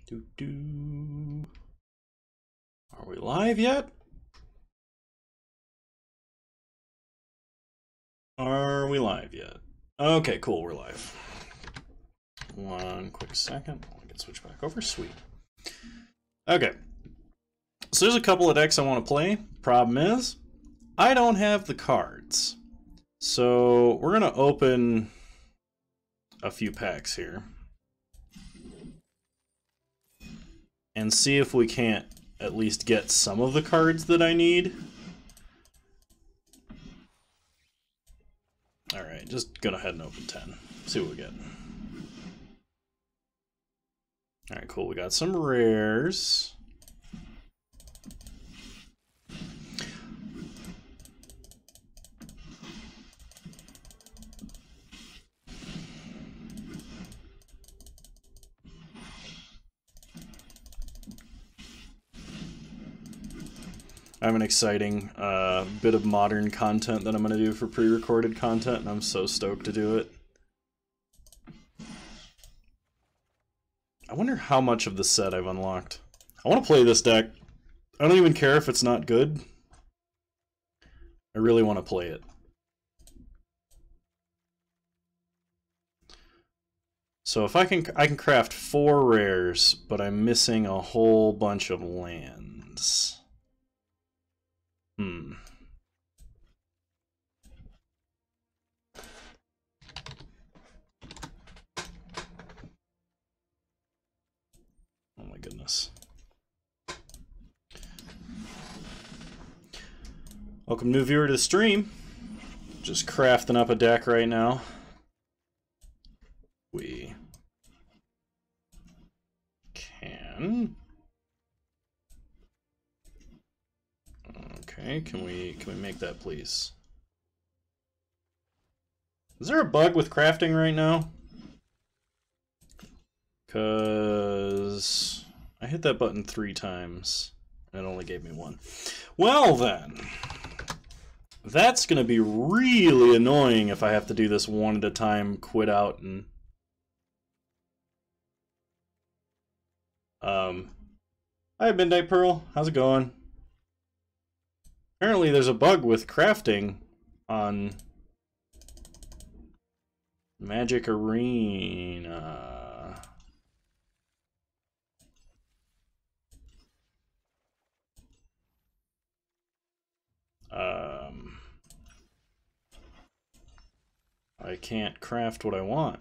Do do. Are we live yet? Are we live yet? Okay, cool, we're live. One quick second. I can switch back over. Sweet. Okay. So there's a couple of decks I want to play. Problem is, I don't have the cards. So we're going to open a few packs here and see if we can't at least get some of the cards that I need. Alright, just go ahead and open 10. See what we get. Alright, cool. We got some rares. I have an exciting bit of modern content that I'm going to do for pre-recorded content, and I'm so stoked to do it. I wonder how much of the set I've unlocked. I want to play this deck. I don't even care if it's not good. I really want to play it. So if I can craft 4 rares, but I'm missing a whole bunch of lands. Oh my goodness. Welcome new viewer to the stream. Just crafting up a deck right now. We can. Okay, can we make that please? Is there a bug with crafting right now? Cause I hit that button 3 times and it only gave me 1. Well then, that's gonna be really annoying if I have to do this one at a time, quit out and Hi Midnight Pearl, how's it going? Apparently there's a bug with crafting on Magic Arena. I can't craft what I want.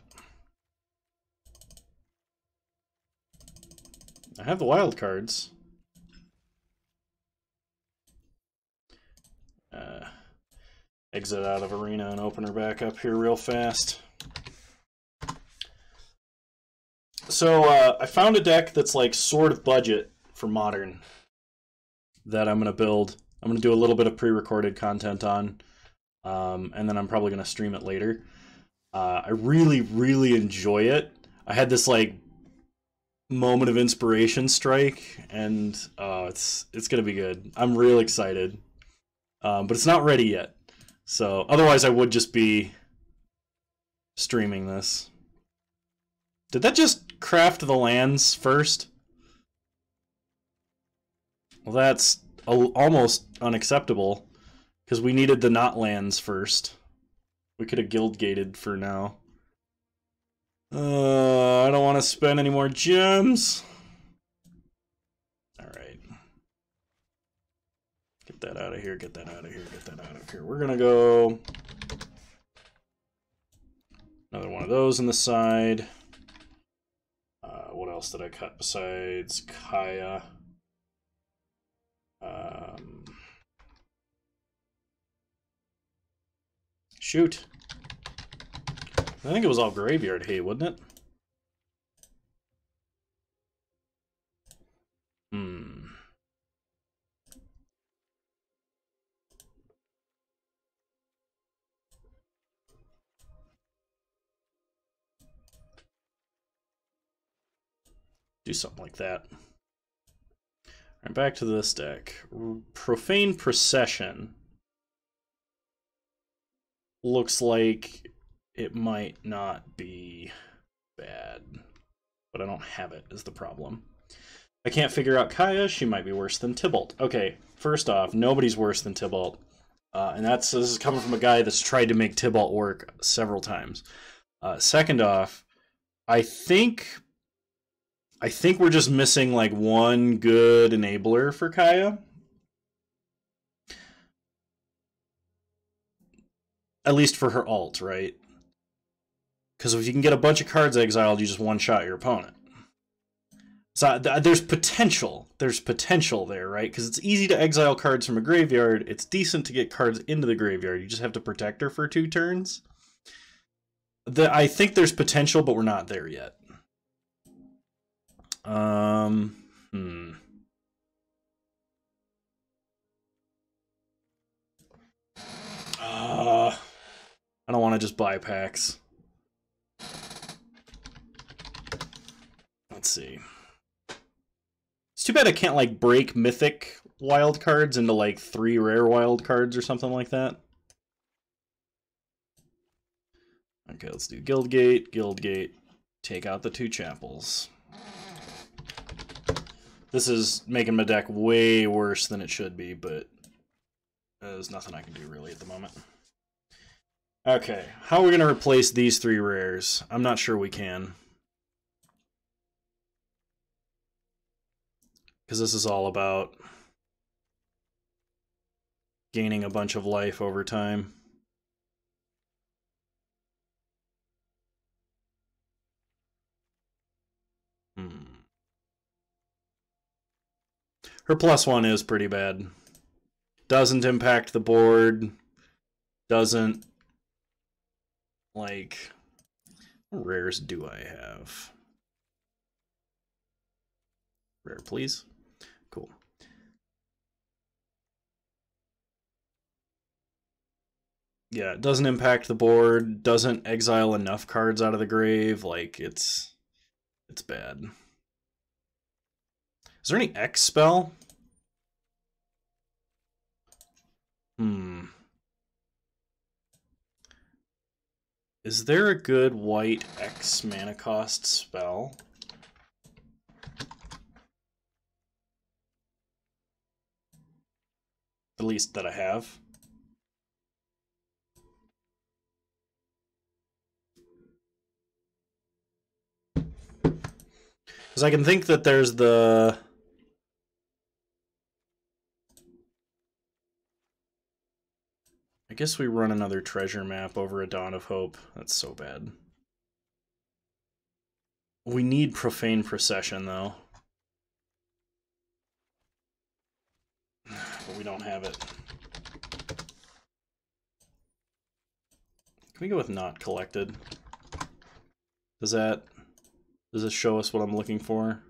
I have the wild cards. Exit out of Arena and open her back up here real fast. So I found a deck that's like sort of budget for Modern that I'm going to build. I'm going to do a little bit of pre-recorded content on, and then I'm probably going to stream it later. I really enjoy it. I had this like moment of inspiration strike, and it's going to be good. I'm real excited, but it's not ready yet. So otherwise I would just be streaming this. Did that just craft the lands first? Well, that's almost unacceptable, because we needed the not lands first. We could have guild gated for now. I don't want to spend any more gems. Alright. Get that out of here, get that out of here, get that out of here. We're gonna go another one of those in the side. What else did I cut besides Kaya? Shoot. I think it was all graveyard hay, wasn't it? Do something like that. Alright, back to this deck. Profane Procession. Looks like it might not be bad, but I don't have it is the problem. I can't figure out Kaya. She might be worse than Tybalt. Okay, first off, nobody's worse than Tybalt. And this is coming from a guy that's tried to make Tybalt work several times. Second off, I think we're just missing like one good enabler for Kaya. At least for her ult, right? Because if you can get a bunch of cards exiled, you just one-shot your opponent. So there's potential. There's potential there, right? Because it's easy to exile cards from a graveyard. It's decent to get cards into the graveyard. You just have to protect her for 2 turns. I think there's potential, but we're not there yet. I don't want to just buy packs. Let's see. It's too bad I can't like break mythic wild cards into like 3 rare wild cards or something like that. Okay, let's do Guildgate, take out the 2 chapels. This is making my deck way worse than it should be, but there's nothing I can do really at the moment. Okay, how are we going to replace these 3 rares? I'm not sure we can. Because this is all about gaining a bunch of life over time. Her +1 is pretty bad. Doesn't impact the board. Doesn't... Like... What rares do I have? Rare, please. Cool. Yeah, it doesn't impact the board. Doesn't exile enough cards out of the grave. Like, it's bad. Is there any X spell? Is there a good white X mana cost spell? At least that I have. Because I can think that there's the... I guess we run another treasure map over a Dawn of Hope. That's so bad. We need Profane Procession, though. But we don't have it. Can we go with Not Collected? Does it show us what I'm looking for?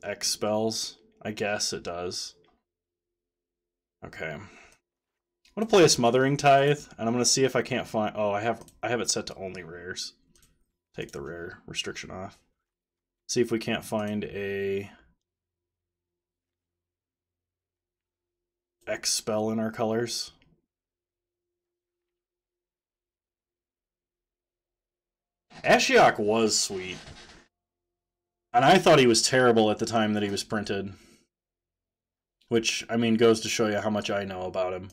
X spells? I guess it does. Okay. I'm gonna play a Smothering Tithe, and I'm gonna see if I can't find... Oh, I have it set to only rares. Take the rare restriction off. See if we can't find a X spell in our colors. Ashiok was sweet. And I thought he was terrible at the time that he was printed. Which, I mean, goes to show you how much I know about him.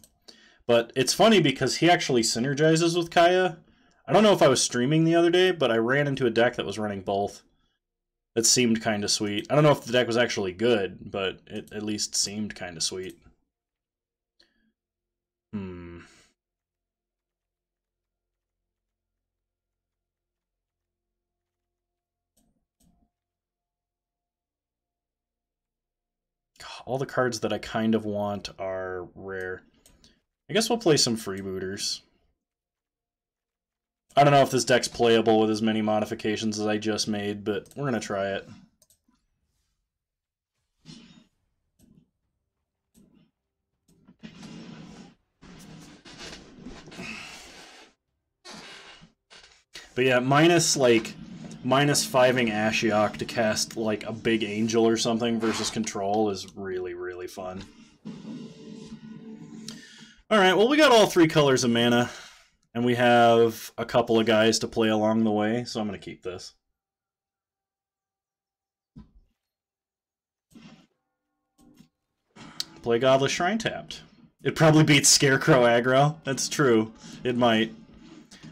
But it's funny because he actually synergizes with Kaya. I don't know if I was streaming the other day, but I ran into a deck that was running both. It seemed kind of sweet. I don't know if the deck was actually good, but it at least seemed kind of sweet. All the cards that I kind of want are rare. I guess we'll play some freebooters. I don't know if this deck's playable with as many modifications as I just made, but we're going to try it. But yeah, minus5ing Ashiok to cast like a big angel or something versus control is really, really fun. Alright, well we got all 3 colors of mana, and we have a couple of guys to play along the way, so I'm going to keep this. Play Godless Shrine tapped. It probably beats Scarecrow aggro. That's true. It might.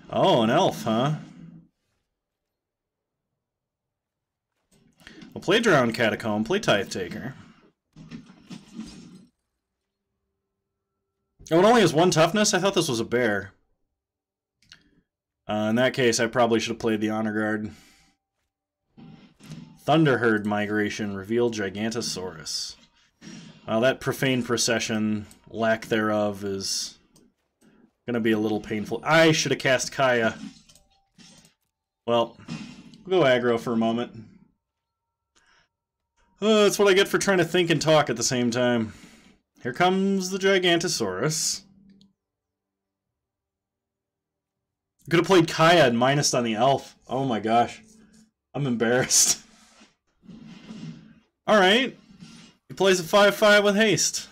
Oh, an elf, huh? Well, play Drowned Catacomb, play Tithe Taker. Oh, it only has 1 toughness? I thought this was a bear. In that case, I probably should have played the Honor Guard. Thunderherd Migration, reveal Gigantosaurus. Well, that Profane Procession, lack thereof, is gonna be a little painful. I should have cast Kaya. Well, we'll go aggro for a moment. That's what I get for trying to think and talk at the same time. Here comes the Gigantosaurus. Could have played Kaya and minused on the elf. Oh my gosh. I'm embarrassed. Alright. He plays a 5/5 with haste.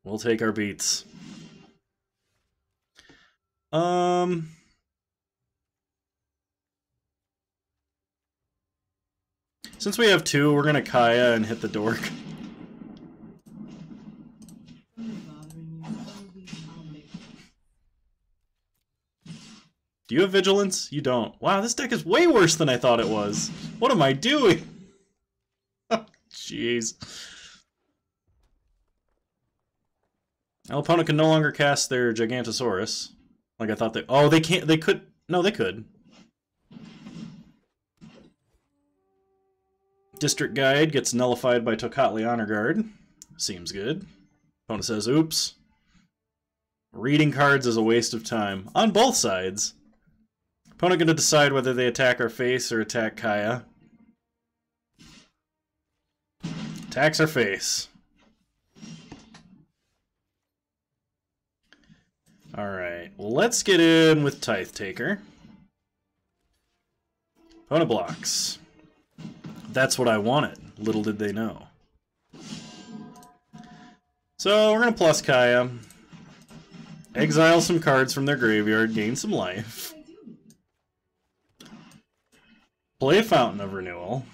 We'll take our beats. Since we have 2, we're gonna Kaya and hit the dork. Do you have Vigilance? You don't. Wow, this deck is way worse than I thought it was. What am I doing? Jeez. Our opponent can no longer cast their Gigantosaurus. Like I thought they... Oh, they can't... They could... No, they could. District Guide gets nullified by Tocatli Honor Guard. Seems good. Opponent says, oops. Reading cards is a waste of time. On both sides. Opponent gonna decide whether they attack our face or attack Kaya. Attacks our face. Alright, well, let's get in with Tithe Taker. Opponent blocks. That's what I wanted. Little did they know. So, we're gonna plus Kaya. Exile some cards from their graveyard, gain some life. Play a Fountain of Renewal.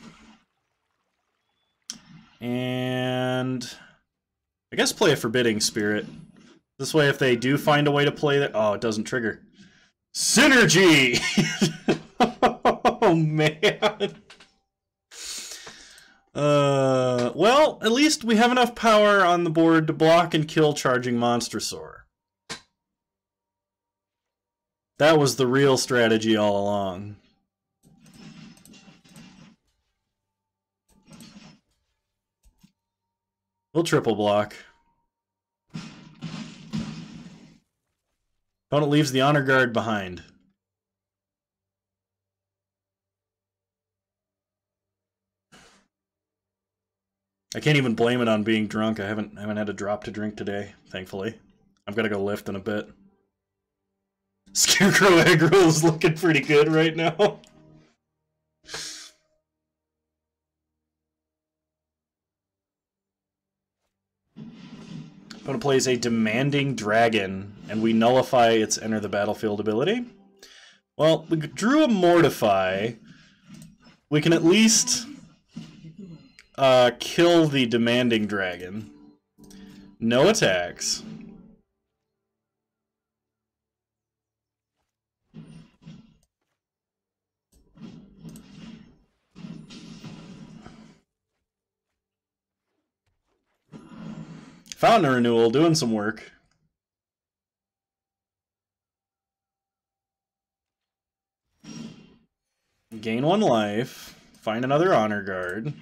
And I guess play a Forbidding Spirit. This way, if they do find a way to play that... Oh, it doesn't trigger. Synergy! Oh, man. Well, at least we have enough power on the board to block and kill Charging Monstrosaur. That was the real strategy all along. We'll triple block. Opponent leaves the Honor Guard behind. I can't even blame it on being drunk. I haven't had a drop to drink today, thankfully. I've got to go lift in a bit. Scarecrow aggro is looking pretty good right now. Opponent plays a Demanding Dragon, and we nullify its Enter the Battlefield ability. Well, we drew a Mortify. We can at least kill the Demanding Dragon. No attacks. Fountain Renewal, doing some work. Gain 1 life. Find another Honor Guard.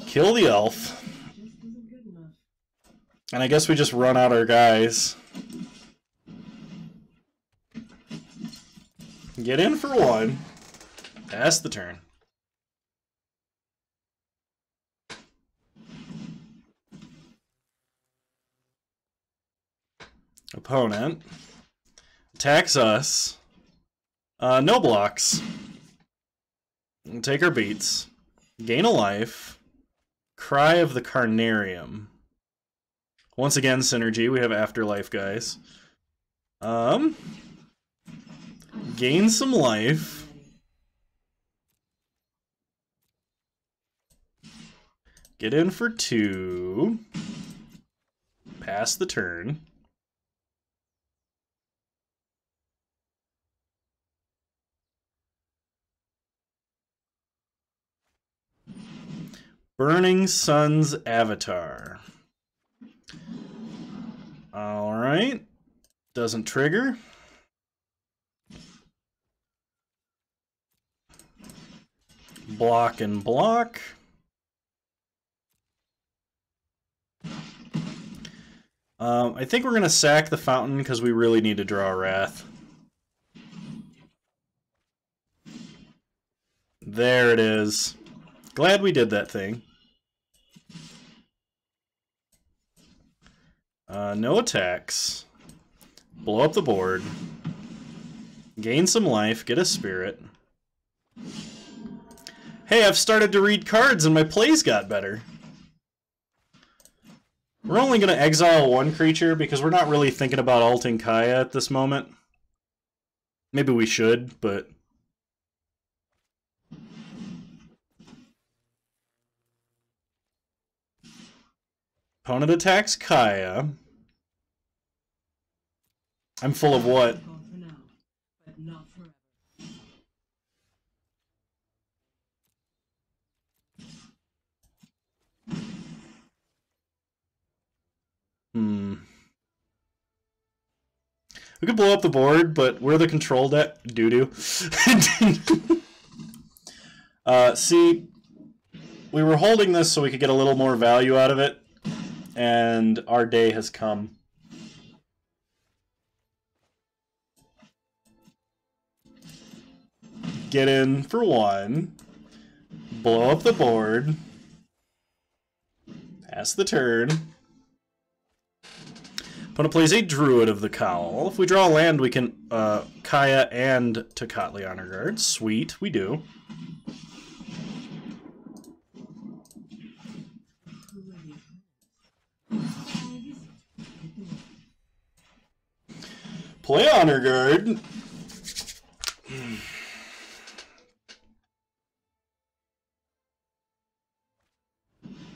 Kill the elf. And I guess we just run out our guys. Get in for 1. Pass the turn. Opponent attacks us. No blocks. Take our beats. Gain a life. Cry of the Carnarium. Once again, synergy. We have Afterlife guys. Gain some life. Get in for 2. Pass the turn. Burning Sun's Avatar. Alright. Doesn't trigger. Block and block. I think we're going to sack the fountain because we really need to draw a Wrath. There it is. Glad we did that thing. No attacks. Blow up the board. Gain some life. Get a spirit. Hey, I've started to read cards and my plays got better. We're only going to exile 1 creature because we're not really thinking about alting Kaya at this moment. Maybe we should, but... Opponent attacks Kaya. I'm full of what? We could blow up the board, but we're the control deck. Doo-doo. See, we were holding this so we could get a little more value out of it, and our day has come. Get in for 1. Blow up the board. Pass the turn. Opponent plays a Druid of the Cowl. If we draw a land, we can Kaya and Tocatli Honor Guard. Sweet, we do. Play Honor Guard.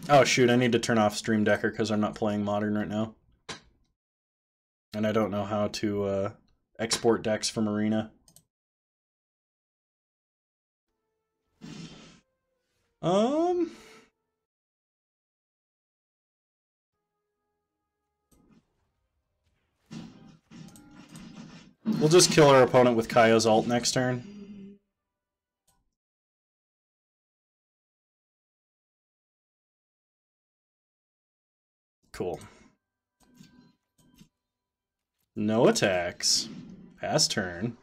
Oh shoot, I need to turn off Stream Decker because I'm not playing Modern right now. And I don't know how to export decks from Arena. We'll just kill our opponent with Kaya's ult next turn. Cool. No attacks. Pass turn.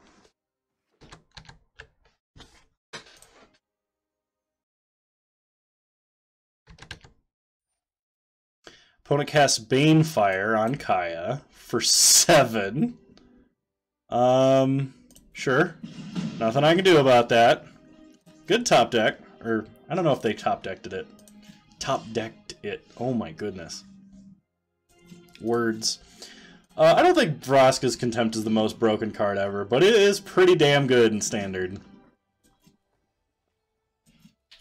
Opponent casts Banefire on Kaya for 7. Sure. Nothing I can do about that. Good top deck. Or, I don't know if they top decked it. Top decked it. Oh my goodness. Words. I don't think Vraska's Contempt is the most broken card ever, but it is pretty damn good in Standard.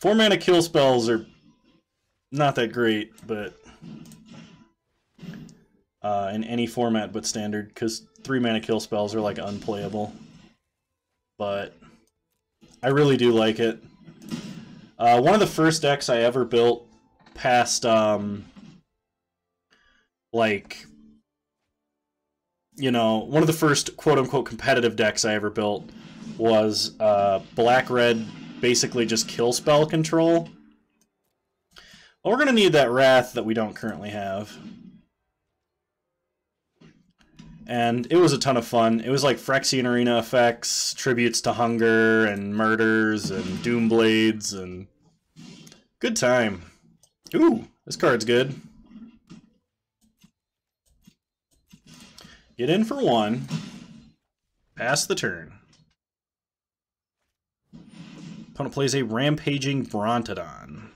4-mana kill spells are not that great, but in any format but Standard, because 3-mana kill spells are like unplayable. But I really do like it. One of the first decks I ever built past like, you know, one of the first quote-unquote competitive decks I ever built was black-red, basically just kill spell control. Well, we're going to need that Wrath that we don't currently have. And it was a ton of fun. It was like Phyrexian Arena effects, tributes to Hunger, and murders, and Doomblades, and good time. Ooh, this card's good. Get in for 1. Pass the turn. Opponent plays a Rampaging Brontodon.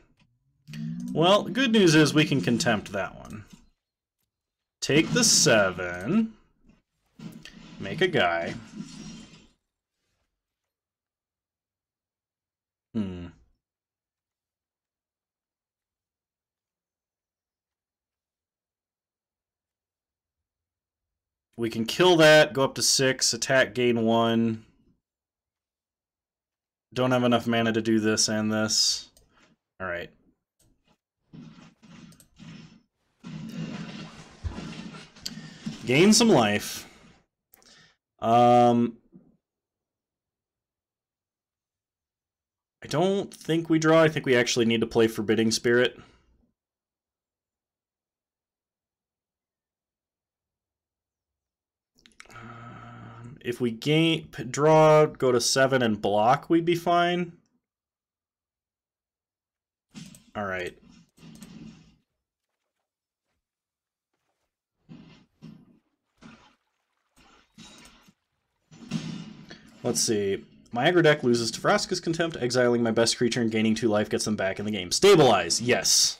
Well, the good news is we can Contempt that one. Take the 7. Make a guy. We can kill that, go up to 6, attack, gain 1. Don't have enough mana to do this and this. Alright. Gain some life. I don't think we draw. I think we actually need to play Forbidding Spirit. If we draw, go to 7 and block, we'd be fine. All right. Let's see. My aggro deck loses to Vraska's Contempt, exiling my best creature and gaining 2 life gets them back in the game. Stabilize, yes.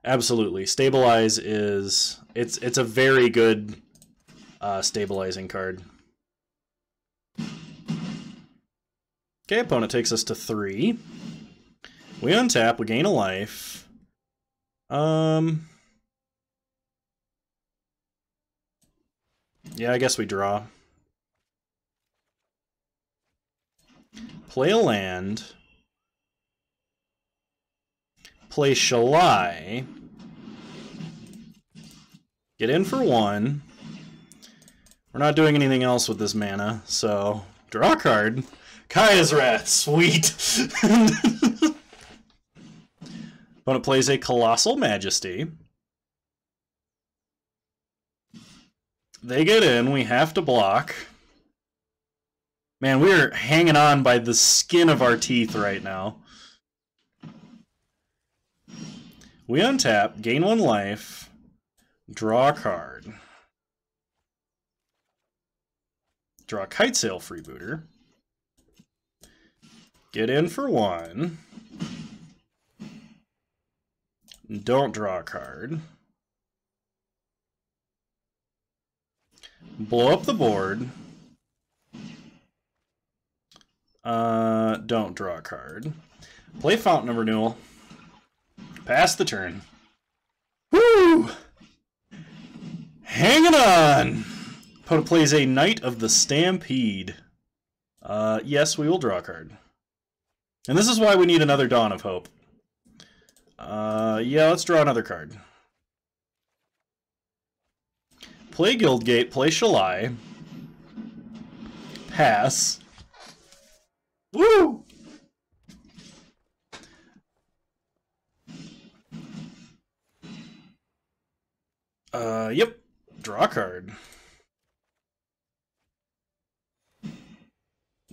Absolutely. Stabilize is... It's a very good stabilizing card. Okay, opponent takes us to 3. We untap, we gain a life. Yeah, I guess we draw. Play a land. Play Shalai. Get in for 1. We're not doing anything else with this mana, so draw a card. Kaya's Wrath, sweet. Opponent plays a Colossal Majesty. They get in, we have to block. Man, we're hanging on by the skin of our teeth right now. We untap, gain 1 life, draw a card. Draw a Kitesail Freebooter. Get in for 1. Don't draw a card. Blow up the board. Don't draw a card. Play Fountain of Renewal. Pass the turn. Woo! Hanging on! Opponent plays a Knight of the Stampede. Yes, we will draw a card. And this is why we need another Dawn of Hope. Yeah, let's draw another card. Play Guildgate, play Shalai. Pass. Woo! Yep. Draw a card.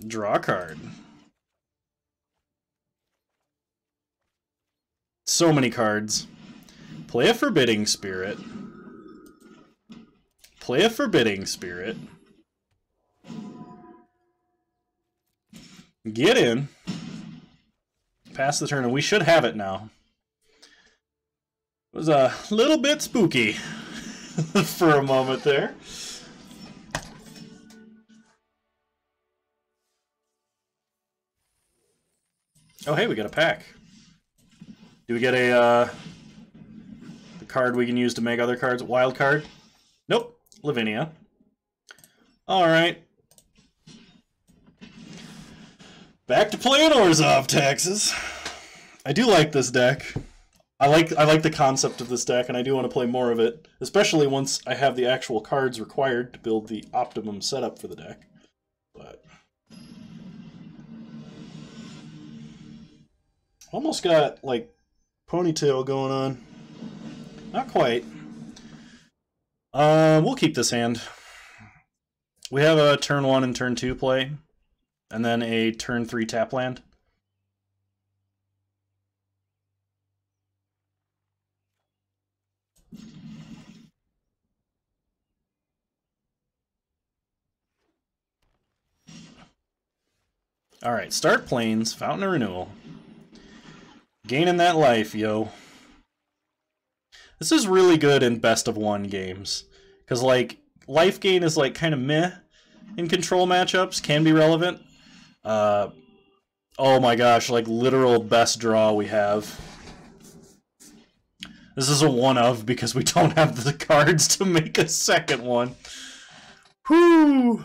Draw a card. So many cards. Play a Forbidding Spirit. Play a Forbidding Spirit. Get in. Pass the turn, and we should have it now. It was a little bit spooky for a moment there. Oh, hey, we got a pack. Do we get a the card we can use to make other cards? Wild card? Nope. Lavinia. All right. Back to playing Orzhov, Texas. I do like this deck. I like the concept of this deck, and I do want to play more of it, especially once I have the actual cards required to build the optimum setup for the deck. But almost got like ponytail going on. Not quite. We'll keep this hand. We have a turn 1 and turn 2 play, and then a turn 3 tap land. Alright, start Plains, Fountain of Renewal. Gaining that life, yo. This is really good in best of 1 games. Because, like, life gain is, like, kind of meh in control matchups. Can be relevant. Oh my gosh, like, literal best draw we have. This is a one of because we don't have the cards to make a second one. Whoo!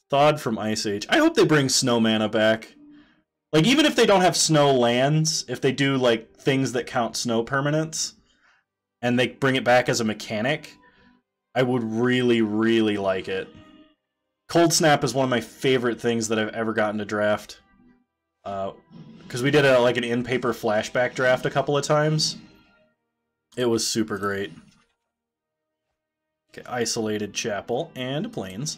Thawed from Ice Age. I hope they bring snow mana back. Like, even if they don't have snow lands, if they do, like, things that count snow permanents, and they bring it back as a mechanic, I would really, really like it. Cold Snap is one of my favorite things that I've ever gotten to draft. Because we did like an in-paper flashback draft a couple of times. It was super great. Okay, Isolated Chapel and Plains.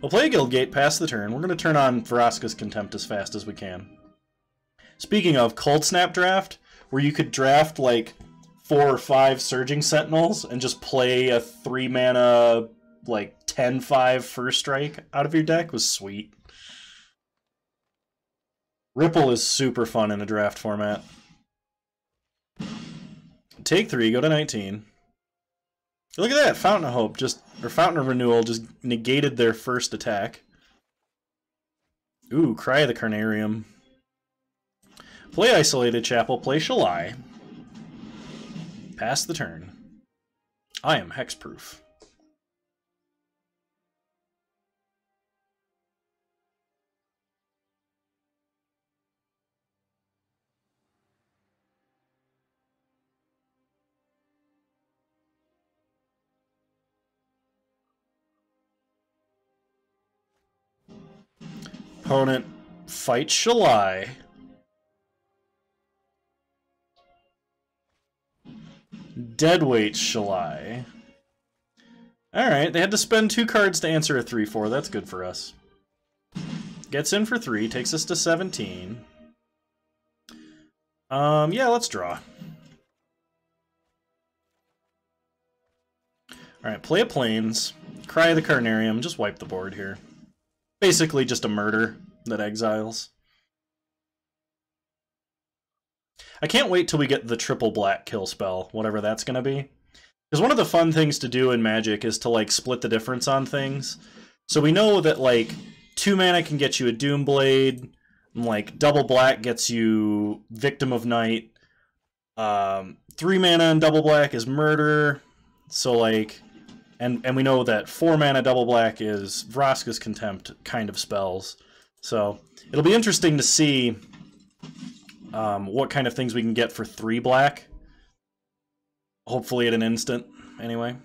We'll play a Guildgate, pass the turn. We're going to turn on Vraska's Contempt as fast as we can. Speaking of Cold Snap draft, where you could draft like 4 or 5 Surging Sentinels and just play a 3-mana, like 10/5 First Strike out of your deck, was sweet. Ripple is super fun in a draft format. Take 3, go to 19. Look at that, Fountain of Hope Fountain of Renewal just negated their first attack. Ooh, Cry of the Carnarium. Play Isolated Chapel, play Shalai. Pass the turn. I am hexproof. Opponent fights Shalai. Deadweight Shalai. Alright, they had to spend 2 cards to answer a 3/4. That's good for us. Gets in for 3, takes us to 17. Yeah, let's draw. Alright, play a Plains. Cry of the Carnarium. Just wipe the board here. Basically just a murder that exiles. I can't wait till we get the triple black kill spell, whatever that's going to be. Because one of the fun things to do in Magic is to, like, split the difference on things. So we know that, like, 2 mana can get you a Doomblade, and, like, double black gets you Victim of Night. 3 mana and double black is Murder. So, like, and we know that 4 mana double black is Vraska's Contempt kind of spells. So it'll be interesting to see what kind of things we can get for 3 black. Hopefully at an instant, anyway.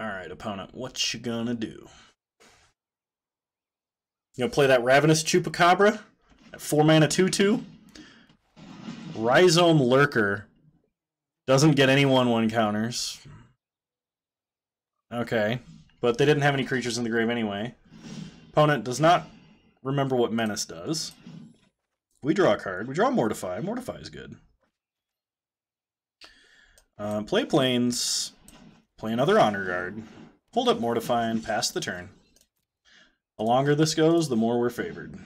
Alright, opponent, what you gonna do? You gonna play that Ravenous Chupacabra? At 4 mana 2/2? Rhizome Lurker. Doesn't get any 1/1 counters. Okay. But they didn't have any creatures in the grave anyway. Opponent does not remember what Menace does. We draw a card. We draw Mortify. Mortify is good. Play Plains. Play another Honor Guard. Hold up Mortify and pass the turn. The longer this goes, the more we're favored.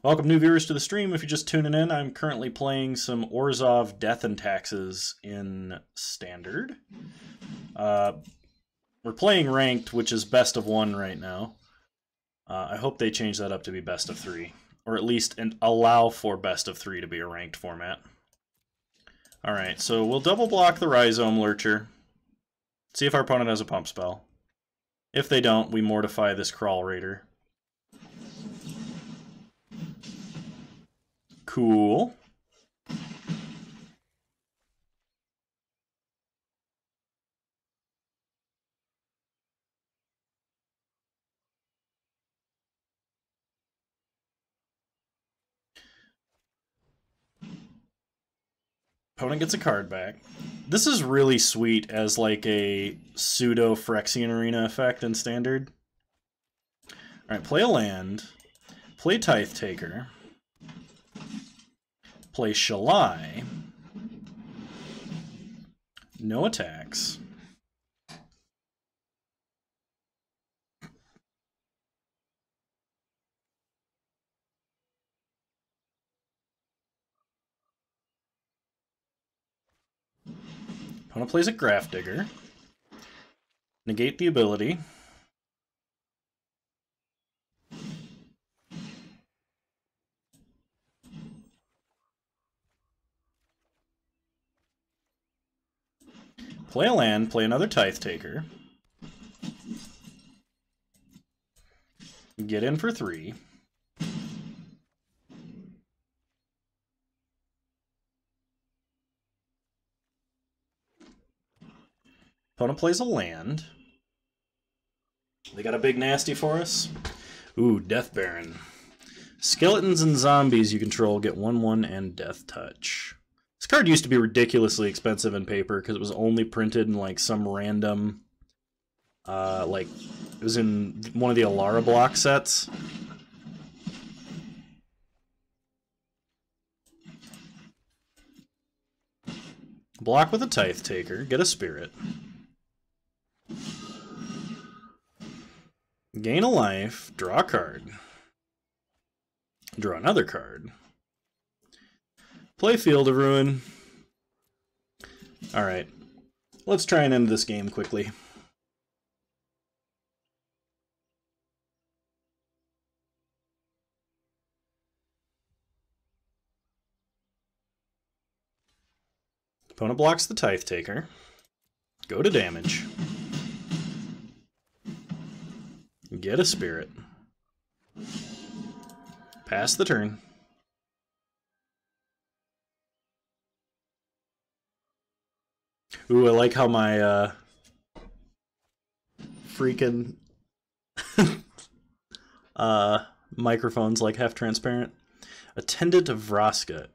Welcome new viewers to the stream. If you're just tuning in, I'm currently playing some Orzhov Death and Taxes in Standard. We're playing Ranked, which is best of 1 right now. I hope they change that up to be best of 3. Or at least allow for best of 3 to be a ranked format. Alright, so we'll double block the Rhizome Lurcher. See if our opponent has a pump spell. If they don't, we mortify this Crawl Raider. Cool. Opponent gets a card back. This is really sweet as like a pseudo Phyrexian Arena effect in Standard. Alright, play a land. Play Tithe Taker. Play Shalai. No attacks. Opponent plays a Graph Digger. Negate the ability. Play a land, play another Tithe Taker. Get in for 3. Opponent plays a land. They got a big nasty for us. Ooh, Death Baron. Skeletons and zombies you control get 1/1 and Death Touch. This card used to be ridiculously expensive in paper because it was only printed in like some random, like it was in one of the Alara block sets. Block with a Tithe Taker, get a Spirit. Gain a life, draw a card. Draw another card. Play Field of Ruin. Alright. Let's try and end this game quickly. Opponent blocks the Tithe Taker. Go to damage. Get a Spirit. Pass the turn. Ooh, I like how my freaking microphone's like half transparent. Attendant of Vraska.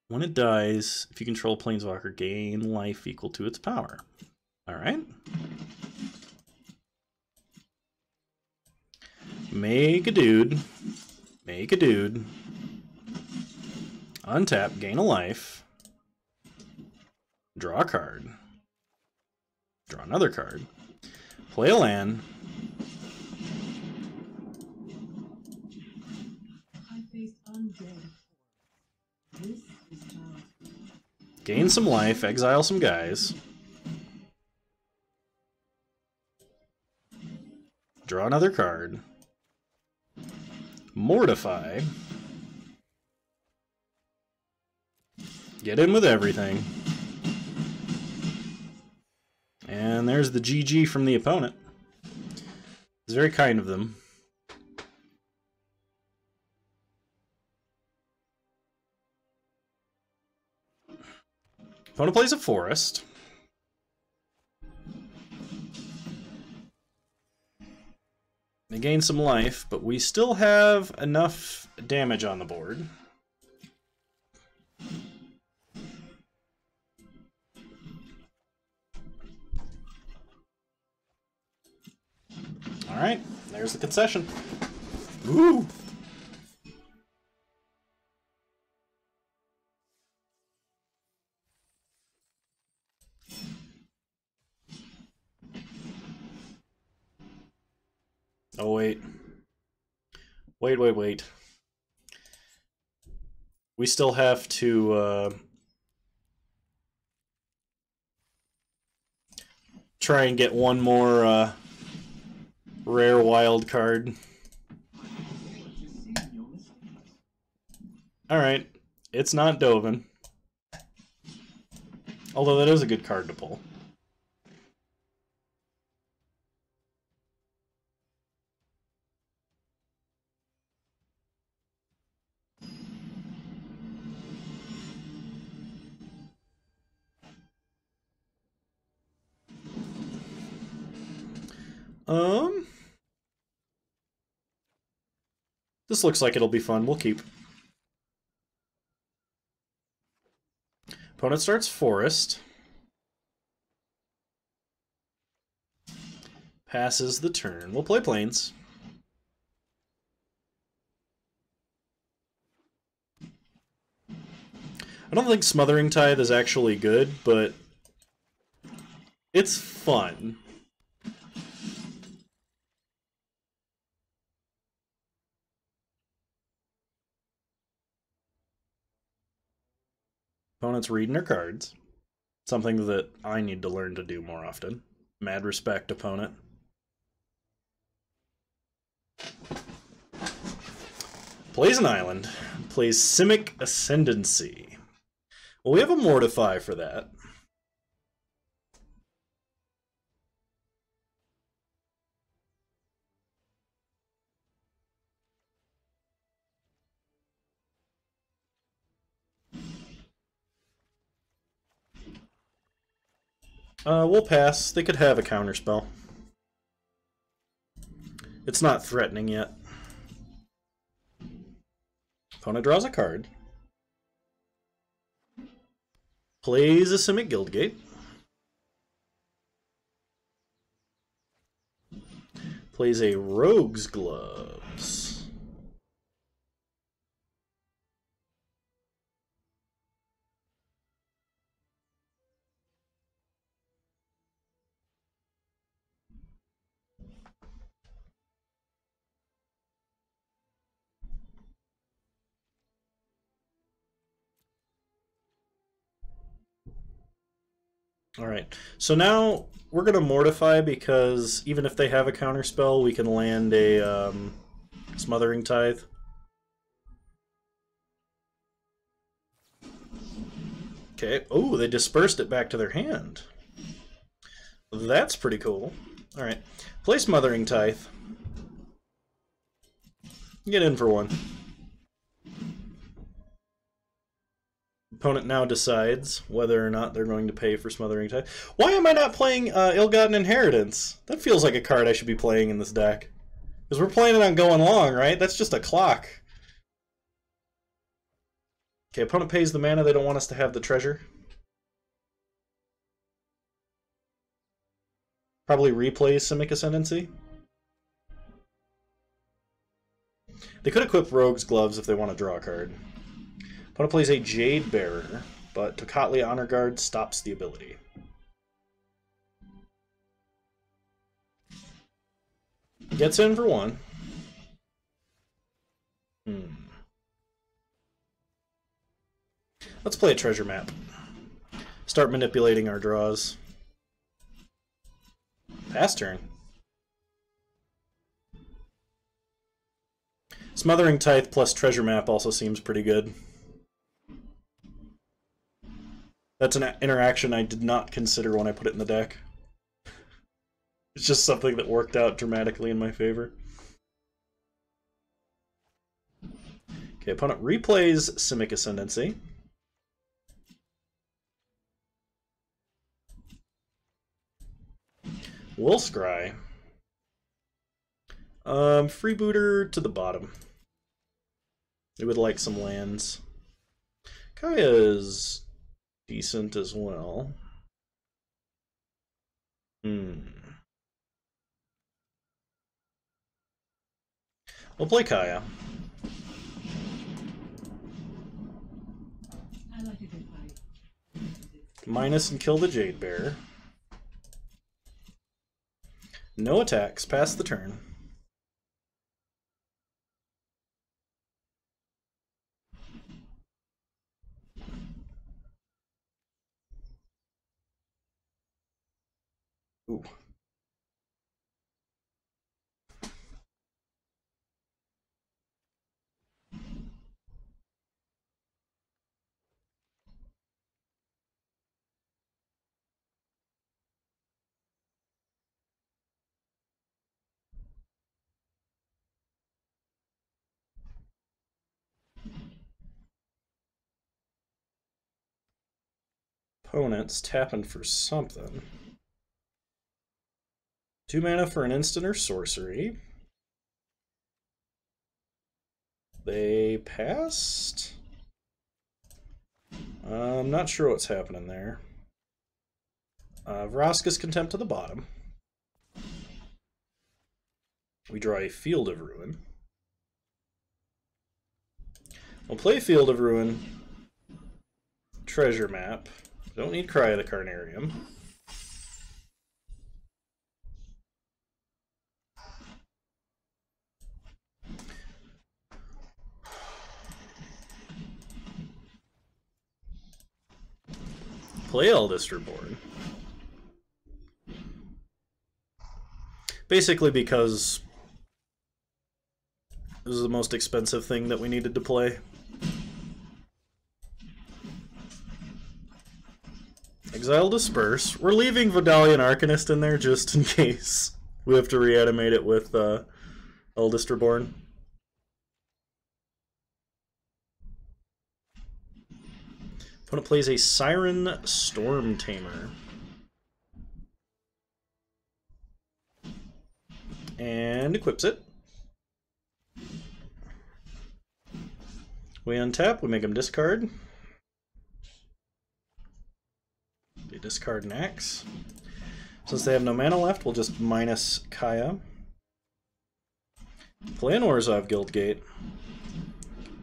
When it dies, if you control Planeswalker, gain life equal to its power. Alright. Make a dude. Make a dude. Untap, gain a life. Draw a card. Draw another card. Play a land. Gain some life, exile some guys. Draw another card. Mortify. Get in with everything. And there's the GG from the opponent. It's very kind of them. Opponent plays a forest. They gain some life, but we still have enough damage on the board. Alright, there's the concession. Ooh! Oh, wait. Wait. We still have to try and get one more rare wild card. Alright, it's not Dovin. Although that is a good card to pull. This looks like it'll be fun. We'll keep. Opponent starts Forest. Passes the turn. We'll play Plains. I don't think Smothering Tithe is actually good, but it's fun. Opponent's reading their cards. Something that I need to learn to do more often. Mad respect, opponent. Plays an island. Plays Simic Ascendancy. Well, we have a Mortify for that. We'll pass. They could have a counterspell. It's not threatening yet. Opponent draws a card. Plays a Simic Guildgate. Plays a Rogue's Gloves. Alright, so now we're going to Mortify because even if they have a counterspell, we can land a Smothering Tithe. Okay, oh, they dispersed it back to their hand. That's pretty cool. Alright, play Smothering Tithe. Get in for one. Opponent now decides whether or not they're going to pay for Smothering Tithe. Why am I not playing Ill-Gotten Inheritance? That feels like a card I should be playing in this deck. Because we're planning on going long, right? That's just a clock. Okay, opponent pays the mana. They don't want us to have the treasure. Probably replays Simic Ascendancy. They could equip Rogue's Gloves if they want to draw a card. Opponent plays a Jade Bearer, but Tocatli Honor Guard stops the ability. Gets in for one. Let's play a treasure map. Start manipulating our draws. Pass turn. Smothering Tithe plus treasure map also seems pretty good. That's an interaction I did not consider when I put it in the deck. It's just something that worked out dramatically in my favor. Okay, opponent replays Simic Ascendancy. Will Scry. Freebooter to the bottom. We would like some lands. Kaya is decent as well. We'll play Kaya. Minus and kill the Jade Bearer. No attacks, pass the turn. Ooh. Opponent's tapping for something. 2 mana for an instant or sorcery. They passed? I'm not sure what's happening there. Vraska's Contempt to the bottom. We draw a Field of Ruin. We'll play Field of Ruin. Treasure map. Don't need Cry of the Carnarium. Play Eldest Reborn. Basically because this is the most expensive thing that we needed to play. Exile Disperse. We're leaving Vidalian Arcanist in there just in case we have to reanimate it with Eldest Reborn. Opponent plays a Siren Storm Tamer. and equips it. We untap, we make him discard. They discard an Axe. Since they have no mana left, we'll just minus Kaya. Play an Orzhov Guildgate.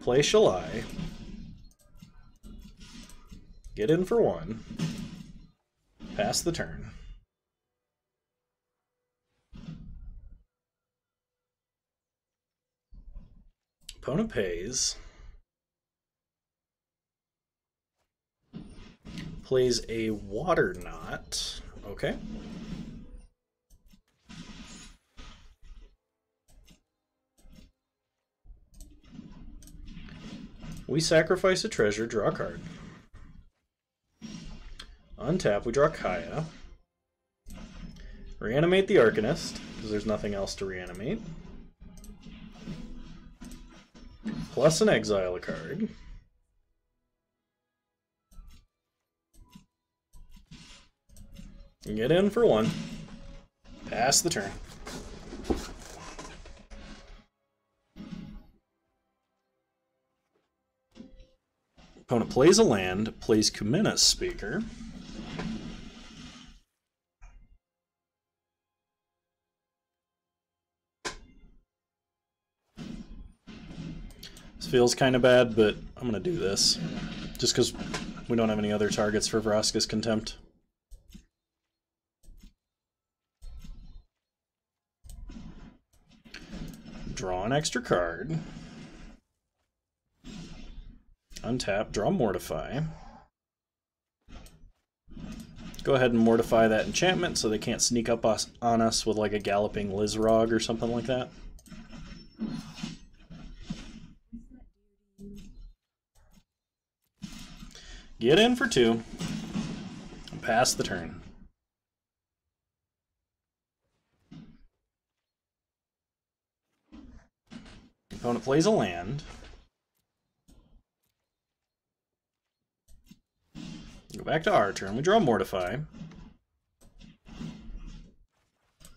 Play Shalai. Get in for 1. Pass the turn. Opponent pays. Plays a Water Knot. Okay. We sacrifice a treasure, draw a card. Untap, we draw Kaya. Reanimate the Arcanist, because there's nothing else to reanimate. Plus an exile a card. Get in for 1. Pass the turn. Opponent plays a land, plays Kumina's Speaker. This feels kind of bad, but I'm going to do this. Just because we don't have any other targets for Vraska's Contempt. Draw an extra card. Untap, draw Mortify. Go ahead and mortify that enchantment so they can't sneak up on us with like a Galloping Lizrog or something like that. Get in for 2. And pass the turn. Opponent plays a land. Go back to our turn. We draw Mortify.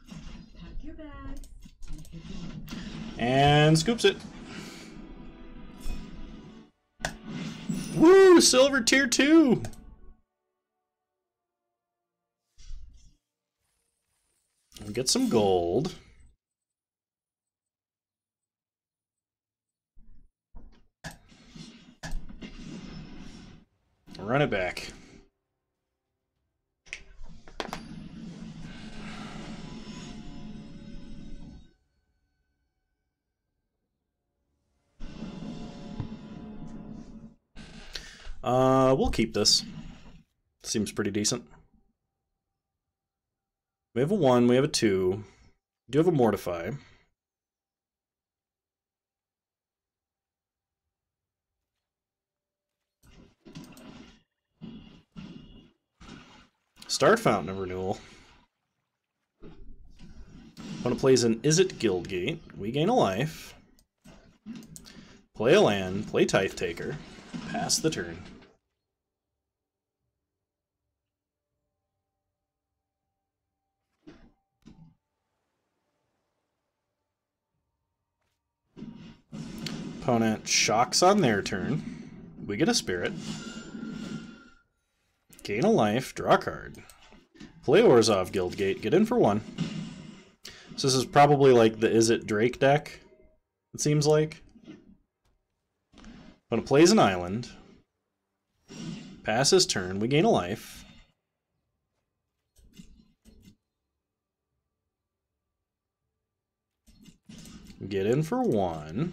Pack your bags. And scoops it. Woo! Silver tier 2! We'll get some gold. Run it back. We'll keep this. Seems pretty decent. We have a 1, we have a 2. We do have a Mortify. Start Fountain of Renewal. Opponent plays an Izzet Guildgate. We gain a life. Play a land, play Tithe Taker. Pass the turn. Opponent shocks on their turn. We get a Spirit. Gain a life, draw a card. Play Orzhov Guildgate, get in for 1. So this is probably like the Izzet Drake deck, it seems like. Opponent plays an island. Passes turn, we gain a life. Get in for 1.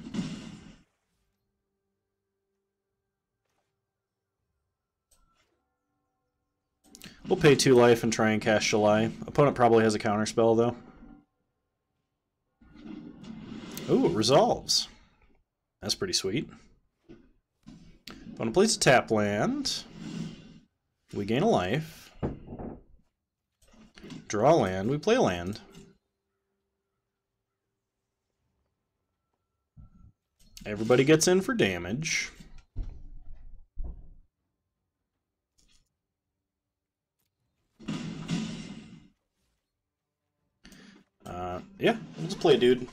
We'll pay 2 life and try and cast Shalai. Opponent probably has a counterspell, though. Ooh, it resolves. That's pretty sweet. Opponent plays a tap land. We gain a life. Draw a land. We play a land. Everybody gets in for damage. Yeah, we'll just play a dude.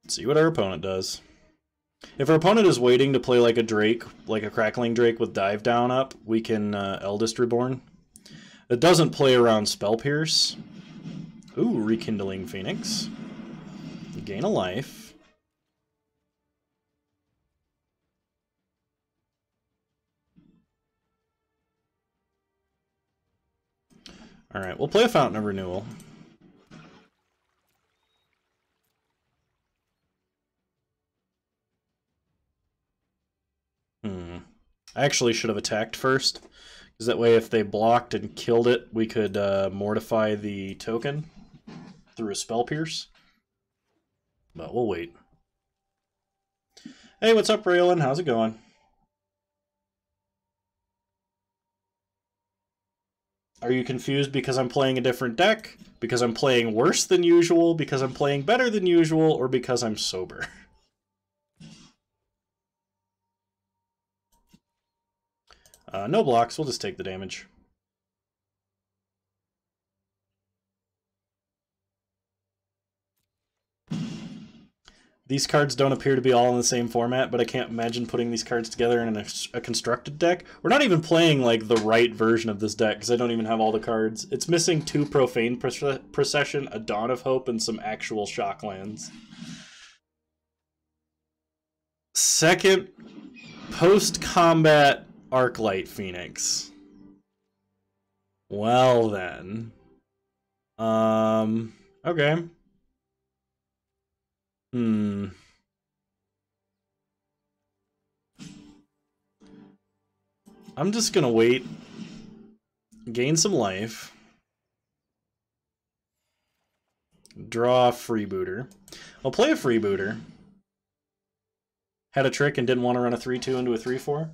Let's see what our opponent does. If our opponent is waiting to play like a Drake, like a Crackling Drake with Dive Down up, we can Eldest Reborn. It doesn't play around Spell Pierce. Ooh, Rekindling Phoenix. Gain a life. Alright, we'll play a Fountain of Renewal. I actually should have attacked first, because that way if they blocked and killed it, we could mortify the token through a Spell Pierce. But we'll wait. Hey, what's up, Raylan? How's it going? Are you confused because I'm playing a different deck? Because I'm playing worse than usual? Because I'm playing better than usual? Or because I'm sober? No blocks, we'll just take the damage. These cards don't appear to be all in the same format, but I can't imagine putting these cards together in a constructed deck. We're not even playing like the right version of this deck, because I don't even have all the cards. It's missing 2 Profane Procession, a Dawn of Hope, and some actual Shocklands. Second, post-combat Arclight Phoenix. Well then. Okay. I'm just gonna wait. Gain some life. Draw a Freebooter. I'll play a Freebooter. Had a trick and didn't want to run a 3-2 into a 3-4.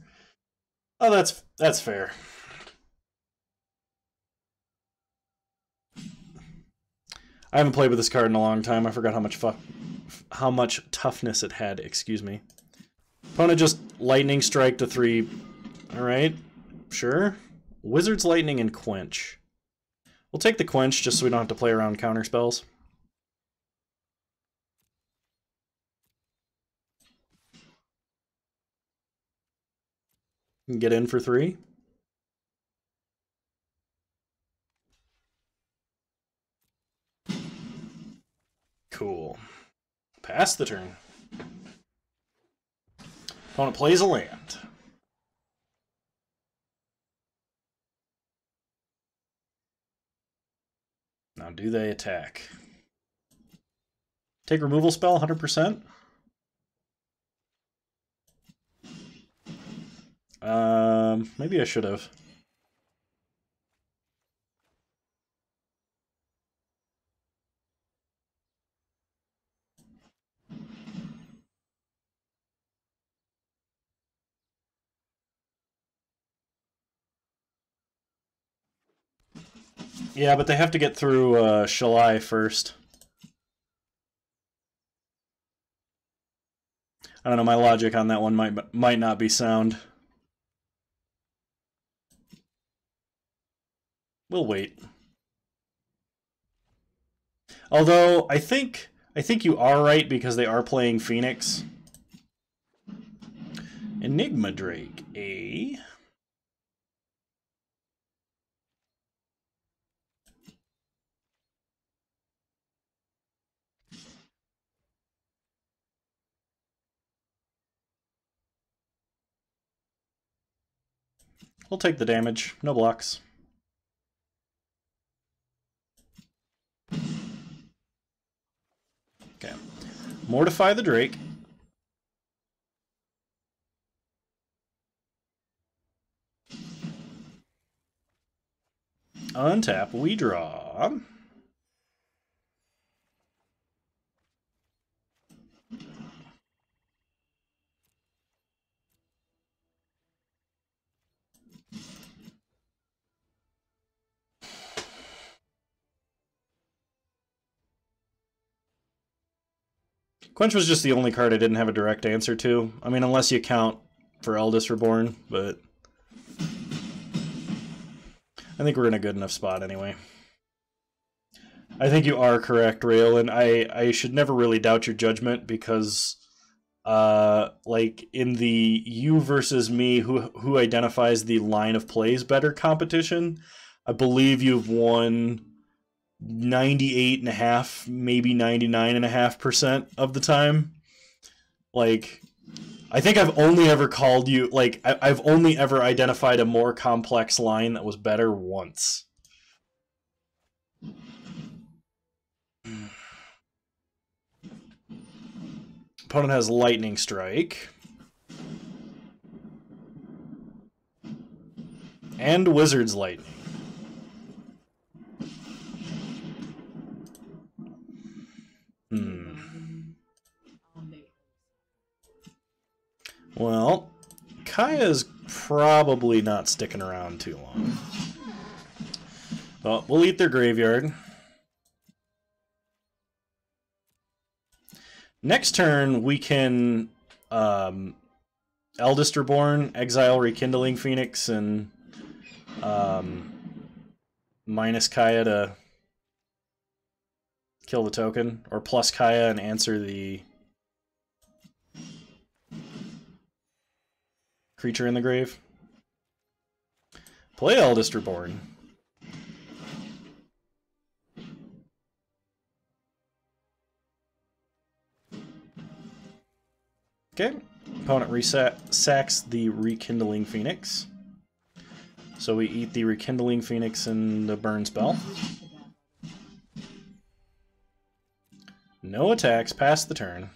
Oh, that's fair. I haven't played with this card in a long time. I forgot how much toughness it had. Excuse me. Opponent just Lightning Strike to 3. All right, sure. Wizard's Lightning and Quench. We'll take the Quench just so we don't have to play around counter spells. Get in for 3. Cool. Pass the turn. Opponent plays a land. Now do they attack? Take removal spell, 100%? Maybe I should have. Yeah, but they have to get through Shalai first. I don't know, my logic on that one might not be sound. We'll wait. Although I think you are right because they are playing Phoenix. Enigma Drake, eh? We'll take the damage, no blocks. Okay. Mortify the Drake. Untap, we draw. Quench was just the only card I didn't have a direct answer to. I mean, unless you count for Eldest Reborn, but I think we're in a good enough spot anyway. I think you are correct, Rail, and I should never really doubt your judgment because, like in the you versus me, who identifies the line of plays better competition, I believe you've won 98.5%, maybe 99.5% of the time. Like, I think I've only ever called you, like, I've only ever identified a more complex line that was better once. Opponent has Lightning Strike. And Wizard's Lightning. Well, Kaya's probably not sticking around too long. Well, we'll eat their graveyard. Next turn, we can Eldest Reborn, exile Rekindling Phoenix, and minus Kaya to kill the token, or plus Kaya and answer the creature in the grave. Play Eldest Reborn. Okay, opponent sacks the Rekindling Phoenix. So we eat the Rekindling Phoenix and the burn spell. No attacks, pass the turn.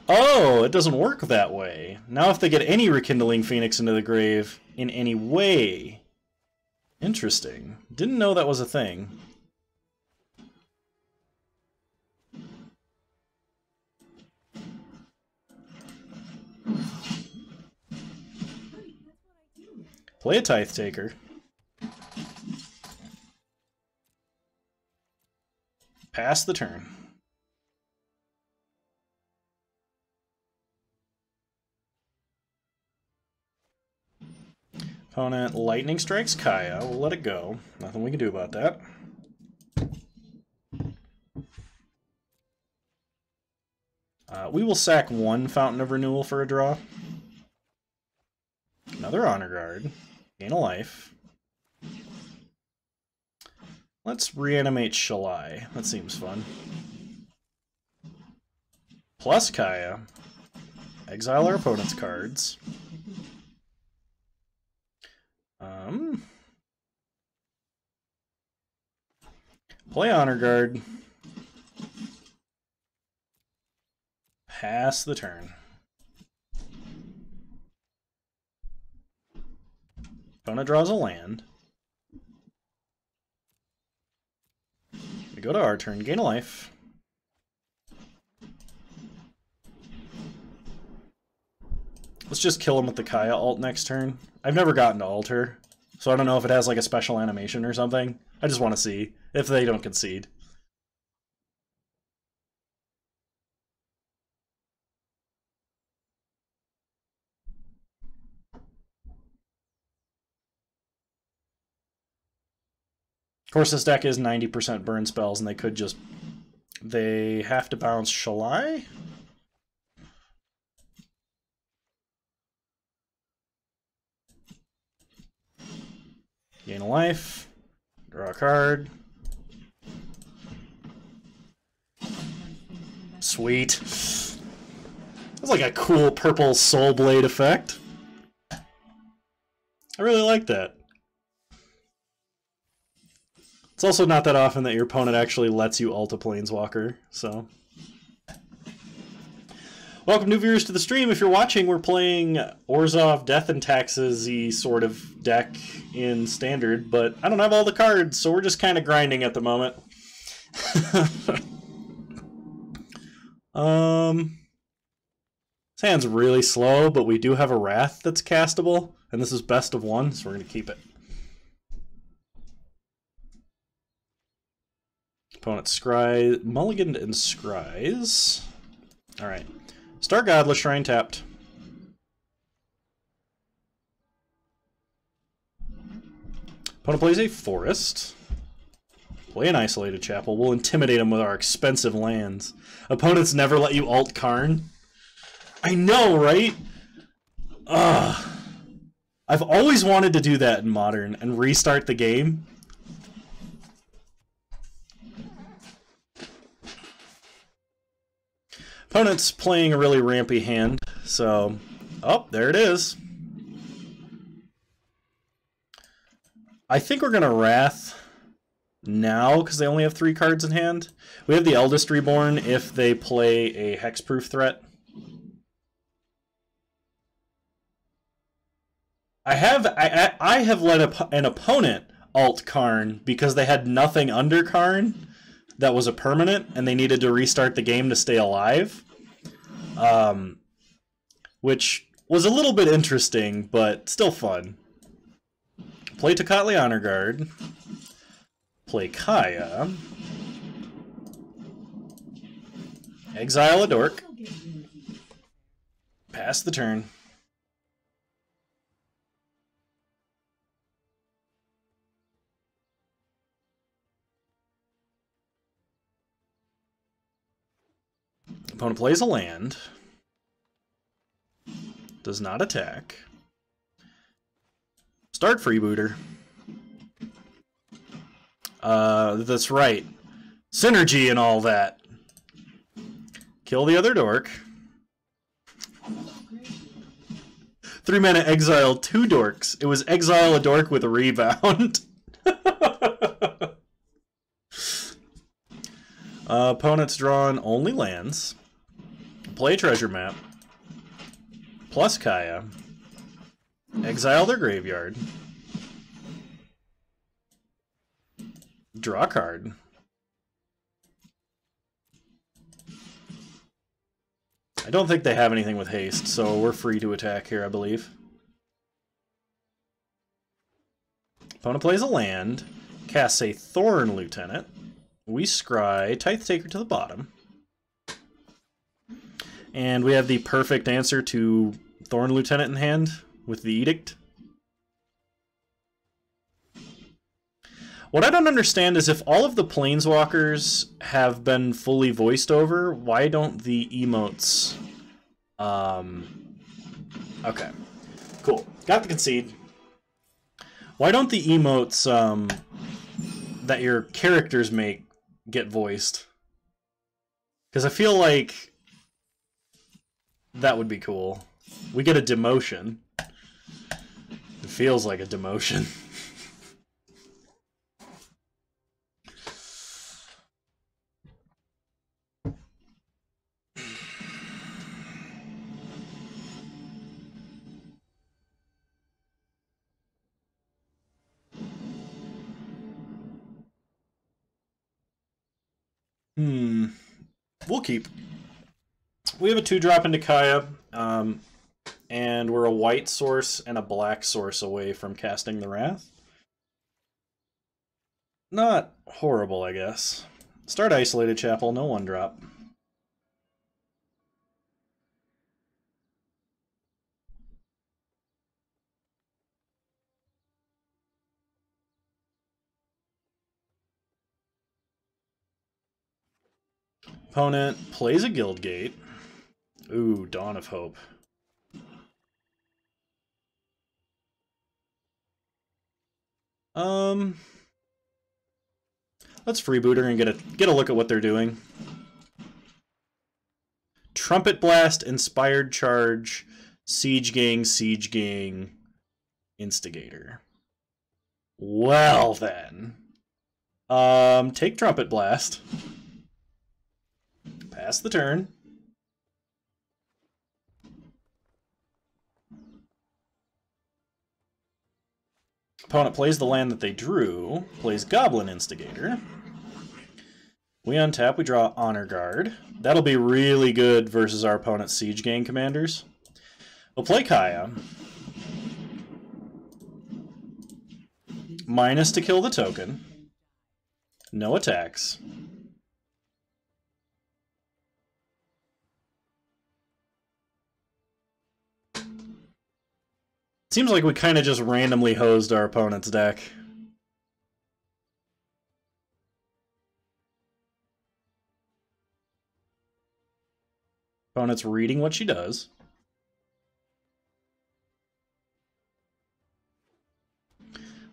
Oh, it doesn't work that way. Now if they get any Rekindling Phoenix into the grave in any way. Interesting. Didn't know that was a thing. Play a Tithe Taker. Pass the turn. Opponent Lightning Strikes Kaya. We'll let it go. Nothing we can do about that. We will sack one Fountain of Renewal for a draw. Another Honor Guard. Gain a life. Let's reanimate Shalai. That seems fun. Plus Kaya. Exile our opponent's cards. Play Honor Guard. Pass the turn. Opponent draws a land. We go to our turn, gain a life. Let's just kill him with the Kaya ult next turn. I've never gotten to alter, so I don't know if it has like a special animation or something. I just want to see if they don't concede. Of course, this deck is 90% burn spells, and they could just... They have to bounce Shalai? Gain a life. Draw a card. Sweet. That's like a cool purple Soul Blade effect. I really like that. It's also not that often that your opponent actually lets you ult a Planeswalker, so... Welcome new viewers to the stream. If you're watching, we're playing Orzhov Death and Taxes-y sort of deck in Standard, but I don't have all the cards, so we're just kind of grinding at the moment. This hand's really slow, but we do have a Wrath that's castable, and this is best of one, so we're going to keep it. Opponent scry, mulliganed and scries. Alright. Star Godless Shrine tapped. Opponent plays a forest. Play an isolated chapel. We'll intimidate him with our expensive lands. Opponents never let you alt Karn. I know, right? Ugh. I've always wanted to do that in Modern and restart the game. Opponent's playing a really rampy hand, so... Oh, there it is. I think we're going to Wrath now, because they only have 3 cards in hand. We have the Eldest Reborn if they play a hexproof threat. I have let an opponent alt Karn because they had nothing under Karn that was a permanent, and they needed to restart the game to stay alive. Which was a little bit interesting, but still fun. Play Tocatli Honor Guard. Play Kaya. Exile a Dork. Pass the turn. Opponent plays a land. Does not attack. Start Freebooter. That's right. Synergy and all that. Kill the other dork. 3 mana exile 2 dorks. It was exile a dork with a rebound. Opponent's drawn only lands. Play treasure map. Plus Kaya. Exile their graveyard. Draw a card. I don't think they have anything with haste, so we're free to attack here, I believe. Opponent plays a land. Casts a Thorn Lieutenant. We scry Tithe Taker to the bottom. And we have the perfect answer to Thorn Lieutenant in hand with the Edict. What I don't understand is if all of the Planeswalkers have been fully voiced over, why don't the emotes... Okay. Cool. Got the concede. Why don't the emotes that your characters make get voiced? Because I feel like that would be cool. We get a demotion. It feels like a demotion. We'll keep. We have a 2-drop into Kaya, and we're a white source and a black source away from casting the Wrath. Not horrible, I guess. Start Isolated Chapel, no 1-drop. Opponent plays a Guildgate. Ooh, Dawn of Hope. Let's freebooter and get a look at what they're doing. Trumpet Blast, Inspired Charge, Siege Gang, Instigator. Well then. Take Trumpet Blast. Pass the turn. Opponent plays the land that they drew, plays Goblin Instigator. We untap, we draw Honor Guard. That'll be really good versus our opponent's Siege Gang commanders. We'll play Kaya. Minus to kill the token. No attacks. Seems like we kind of just randomly hosed our opponent's deck. Opponent's reading what she does.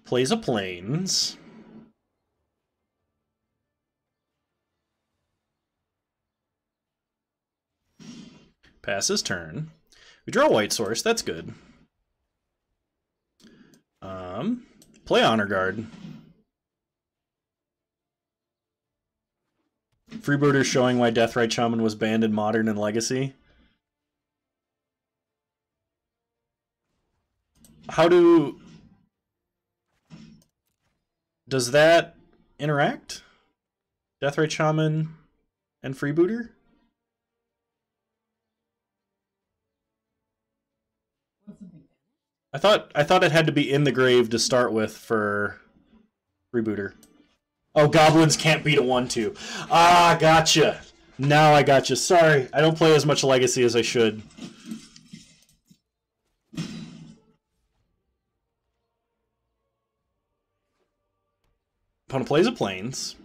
Plays a plains. Passes turn. We draw white source, that's good. Play Honor Guard. Freebooter showing why Deathrite Shaman was banned in Modern and Legacy. Does that interact? Deathrite Shaman and Freebooter? I thought it had to be in the grave to start with for Freebooter. Oh, goblins can't beat a 1/2. Ah, gotcha. Now I gotcha. Sorry, I don't play as much Legacy as I should. Opponent plays a plains.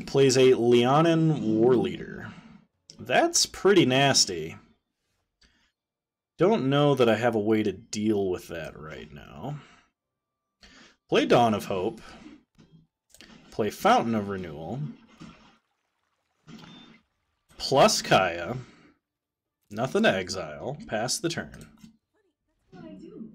Plays a Leonin War Leader. That's pretty nasty. Don't know that I have a way to deal with that right now. Play Dawn of Hope. Play Fountain of Renewal. Plus Kaya. Nothing to exile. Pass the turn. That's what I do.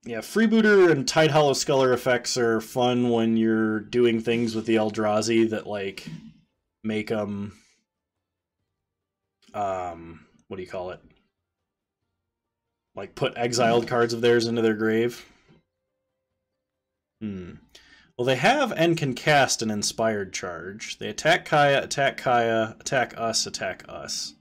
Yeah, Freebooter and Tide Hollow Sculler effects are fun when you're doing things with the Eldrazi that, like, make them... what do you call it? Like, put exiled cards of theirs into their grave. Well, they have and can cast an Inspired Charge. They attack Kaya, attack us, attack us.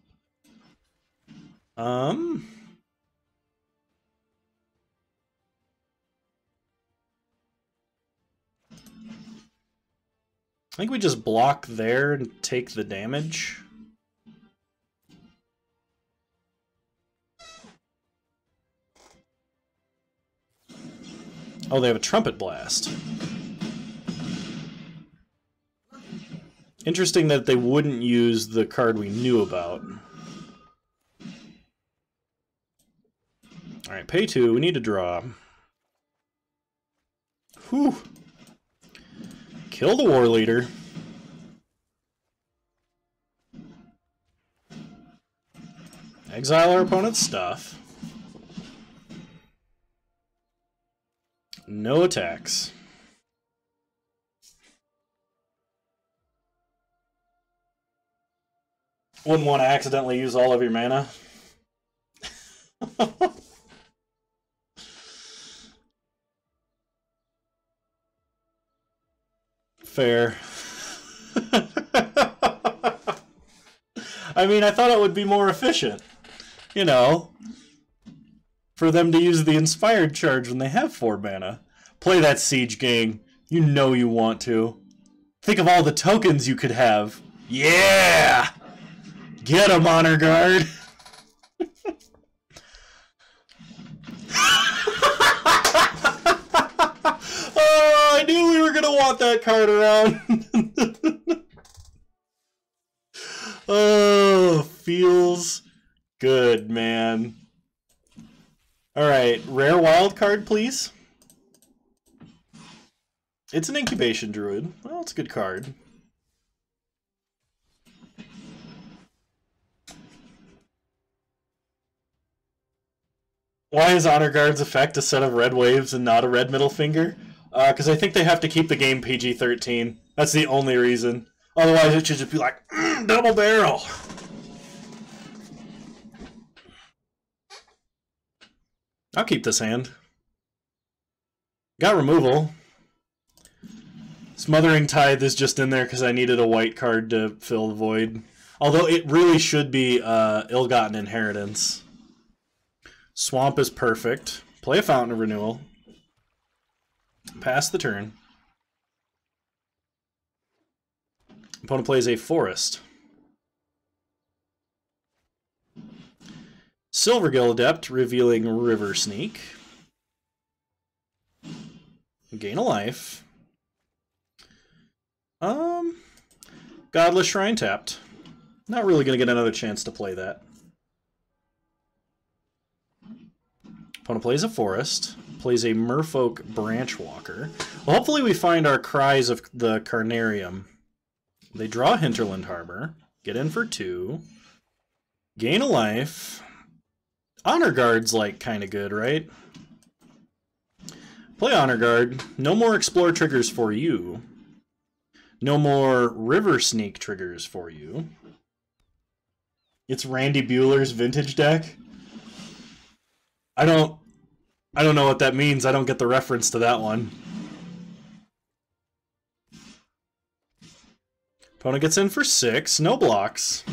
I think we just block there and take the damage. Oh, they have a Trumpet Blast. Interesting that they wouldn't use the card we knew about. Alright, pay 2. We need to draw. Whew. Kill the War Leader. Exile our opponent's stuff. No attacks. Wouldn't want to accidentally use all of your mana. Fair. I mean, I thought it would be more efficient, you know, for them to use the Inspired Charge when they have 4 mana. Play that Siege Gang. You know you want to. Think of all the tokens you could have. Yeah! Get 'em, Honor Guard! Oh, I knew we were gonna want that card around. Oh, feels good, man. Alright, rare wild card, please. It's an Incubation Druid. Well, it's a good card. Why is Honor Guard's effect a set of red waves and not a red middle finger? Because I think they have to keep the game PG-13. That's the only reason. Otherwise, it should just be like, double barrel. I'll keep this hand. Got removal. Smothering Tithe is just in there because I needed a white card to fill the void. Although it really should be Ill-Gotten Inheritance. Swamp is perfect. Play a Fountain of Renewal. Pass the turn. Opponent plays a Forest. Silvergill Adept, revealing River Sneak. Gain a life. Godless Shrine tapped. Not really going to get another chance to play that. Opponent plays a Forest. Plays a Merfolk Branchwalker. Well, hopefully we find our Cries of the Carnarium. They draw Hinterland Harbor. Get in for 2. Gain a life. Honor Guard's like kind of good, right? Play Honor Guard. No more Explore triggers for you. No more River Sneak triggers for you. It's Randy Bueller's vintage deck. I don't know what that means. I don't get the reference to that one. Opponent gets in for 6. No blocks.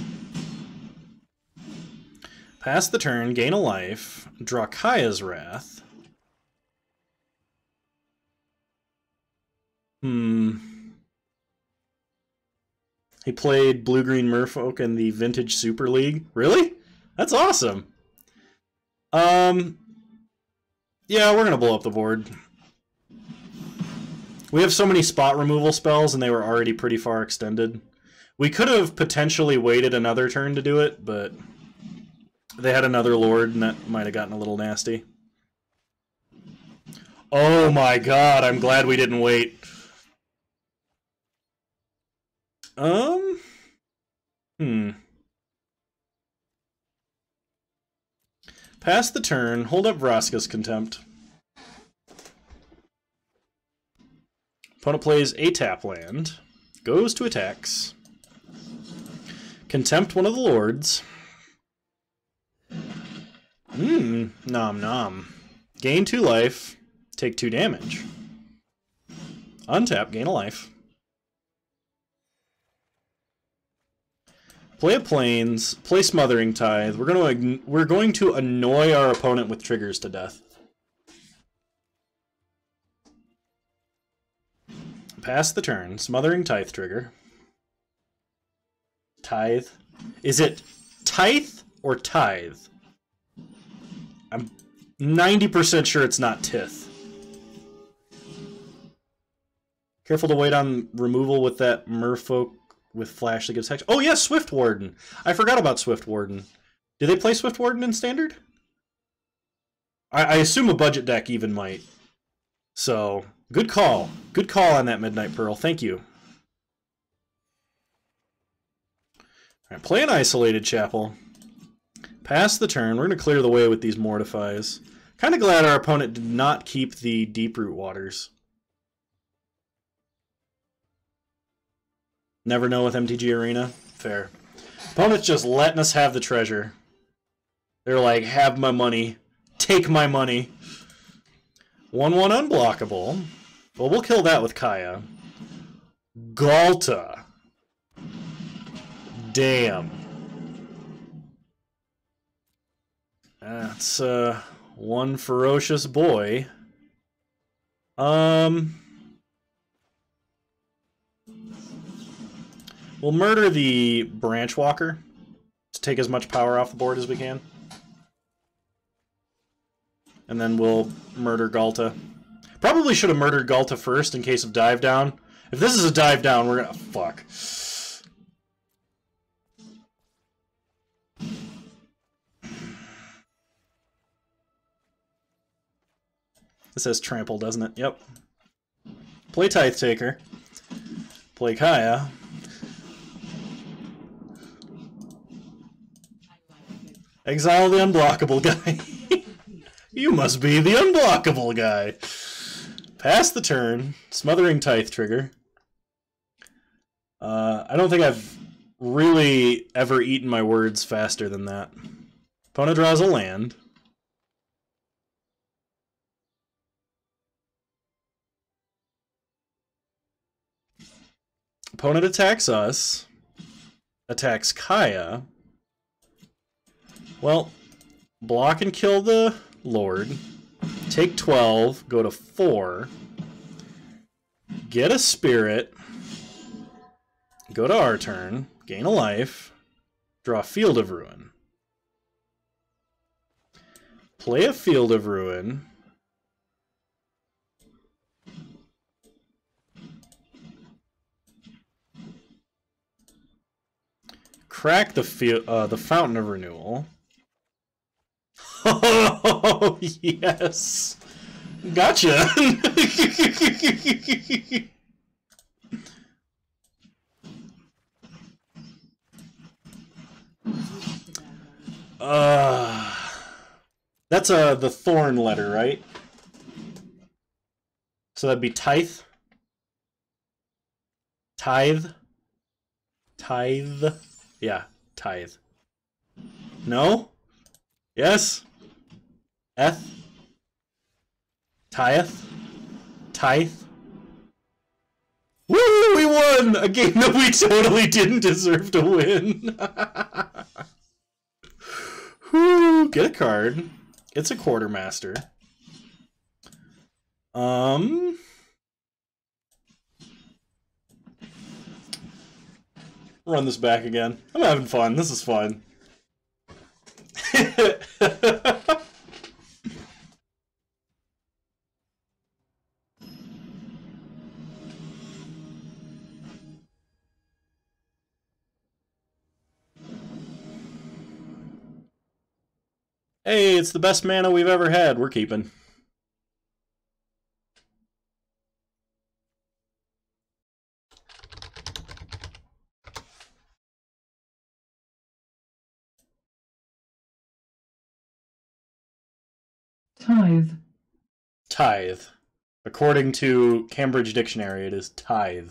Pass the turn. Gain a life. Draw Kaya's Wrath. He played Blue-Green Merfolk in the Vintage Super League. Really? That's awesome. Yeah, we're going to blow up the board. We have so many spot removal spells, and they were already pretty far extended. We could have potentially waited another turn to do it, but they had another Lord, and that might have gotten a little nasty. Oh my god, I'm glad we didn't wait. Pass the turn, hold up Vraska's Contempt. Opponent plays a tap land, goes to attacks. Contempt one of the lords. Nom nom. Gain 2 life, take 2 damage. Untap, gain a life. Play a Plains, play Smothering Tithe. We're going to annoy our opponent with triggers to death. Pass the turn. Smothering Tithe trigger. Tithe. Is it Tithe or Tithe? I'm 90% sure it's not Tith. Careful to wait on removal with that Merfolk with Flash that gives hex. Oh, yes, Swift Warden. I forgot about Swift Warden. Do they play Swift Warden in Standard? I assume a budget deck even might. So, good call. Good call on that Midnight Pearl. Thank you. Alright, play an Isolated Chapel. Pass the turn. We're going to clear the way with these Mortifies. Kind of glad our opponent did not keep the Deeproot Waters. Never know with MTG Arena? Fair. Opponent's just letting us have the treasure. They're like, have my money. Take my money. 1/1 unblockable. Well, we'll kill that with Kaya. Galta. Damn. That's one ferocious boy. We'll murder the Branchwalker to take as much power off the board as we can. And then we'll murder Galta. Probably should have murdered Galta first in case of dive down. If this is a dive down, we're gonna... Fuck. This says trample, doesn't it? Yep. Play Tithe Taker. Play Kaya. Exile the unblockable guy. You must be the unblockable guy. Pass the turn. Smothering Tithe trigger. I don't think I've really ever eaten my words faster than that. Opponent draws a land. Opponent attacks us. Attacks Kaya. Well, block and kill the Lord. take 12, go to 4, get a spirit, go to our turn, gain a life, draw a Field of Ruin. Play a Field of Ruin. Crack the Fountain of Renewal. Oh, yes. Gotcha. That's the thorn letter, right? So that'd be tithe. Tithe. Tithe. Yeah, tithe. No? Yes? Eth? Tithe? Tithe? Woo! We won! A game that we totally didn't deserve to win. Whoo! Get a card. It's a quartermaster. Run this back again. I'm having fun. This is fun. Hey, it's the best mana we've ever had. We're keeping. Tithe. Tithe. According to Cambridge Dictionary, it is tithe.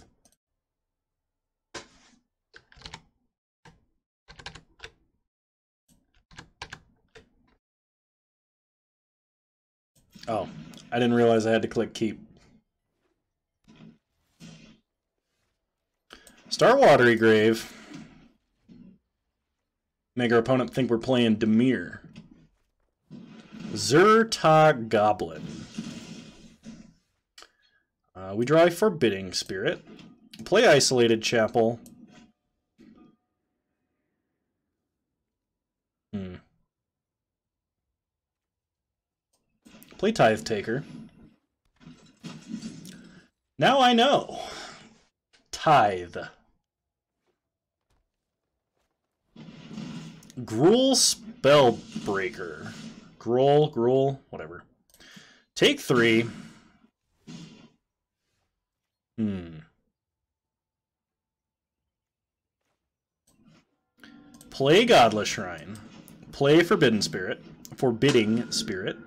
Oh, I didn't realize I had to click keep. Start Watery Grave. Make our opponent think we're playing Dimir. Zerta Goblin. We draw a Forbidding Spirit. Play Isolated Chapel. Play Tithe Taker. Now I know. Tithe. Gruul Spellbreaker. Gruul, whatever. Take 3. Play Godless Shrine. Play Forbidding Spirit.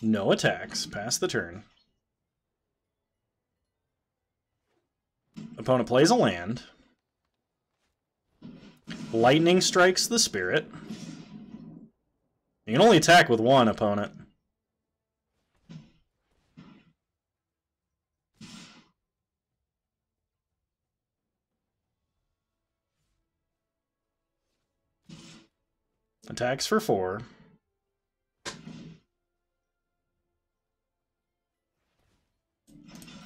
No attacks. Pass the turn. Opponent plays a land. Lightning strikes the spirit. You can only attack with one, opponent. Attacks for 4.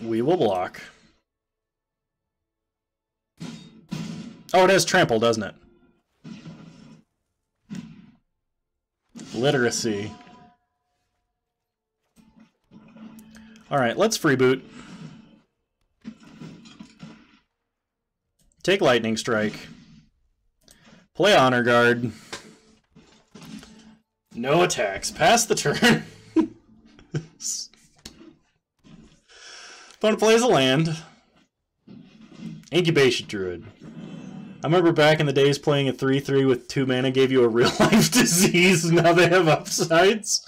We will block. Oh, it has trample, doesn't it? Literacy. Alright, let's freeboot. Take Lightning Strike. Play Honor Guard. No attacks. Pass the turn. Opponent plays a land. Incubation Druid. I remember back in the days playing a 3/3 with 2 mana gave you a real-life disease, and now they have upsides.